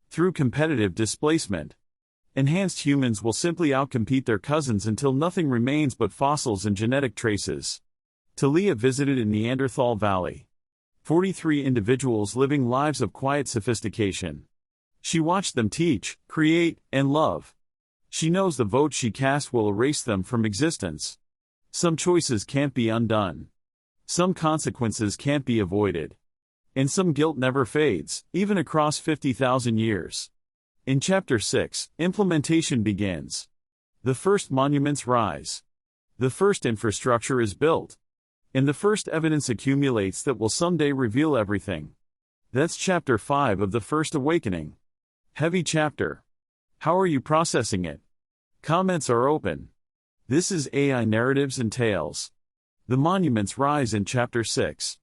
Through competitive displacement. Enhanced humans will simply outcompete their cousins until nothing remains but fossils and genetic traces. Thalia visited in Neanderthal Valley. 43 individuals living lives of quiet sophistication. She watched them teach, create, and love. She knows the vote she cast will erase them from existence. Some choices can't be undone. Some consequences can't be avoided. And some guilt never fades, even across 50,000 years. In Chapter 6, implementation begins. The first monuments rise. The first infrastructure is built. And the first evidence accumulates that will someday reveal everything. That's Chapter 5 of the First Awakening. Heavy chapter. How are you processing it? Comments are open. This is AI Narratives and Tales. The monuments rise in Chapter 6.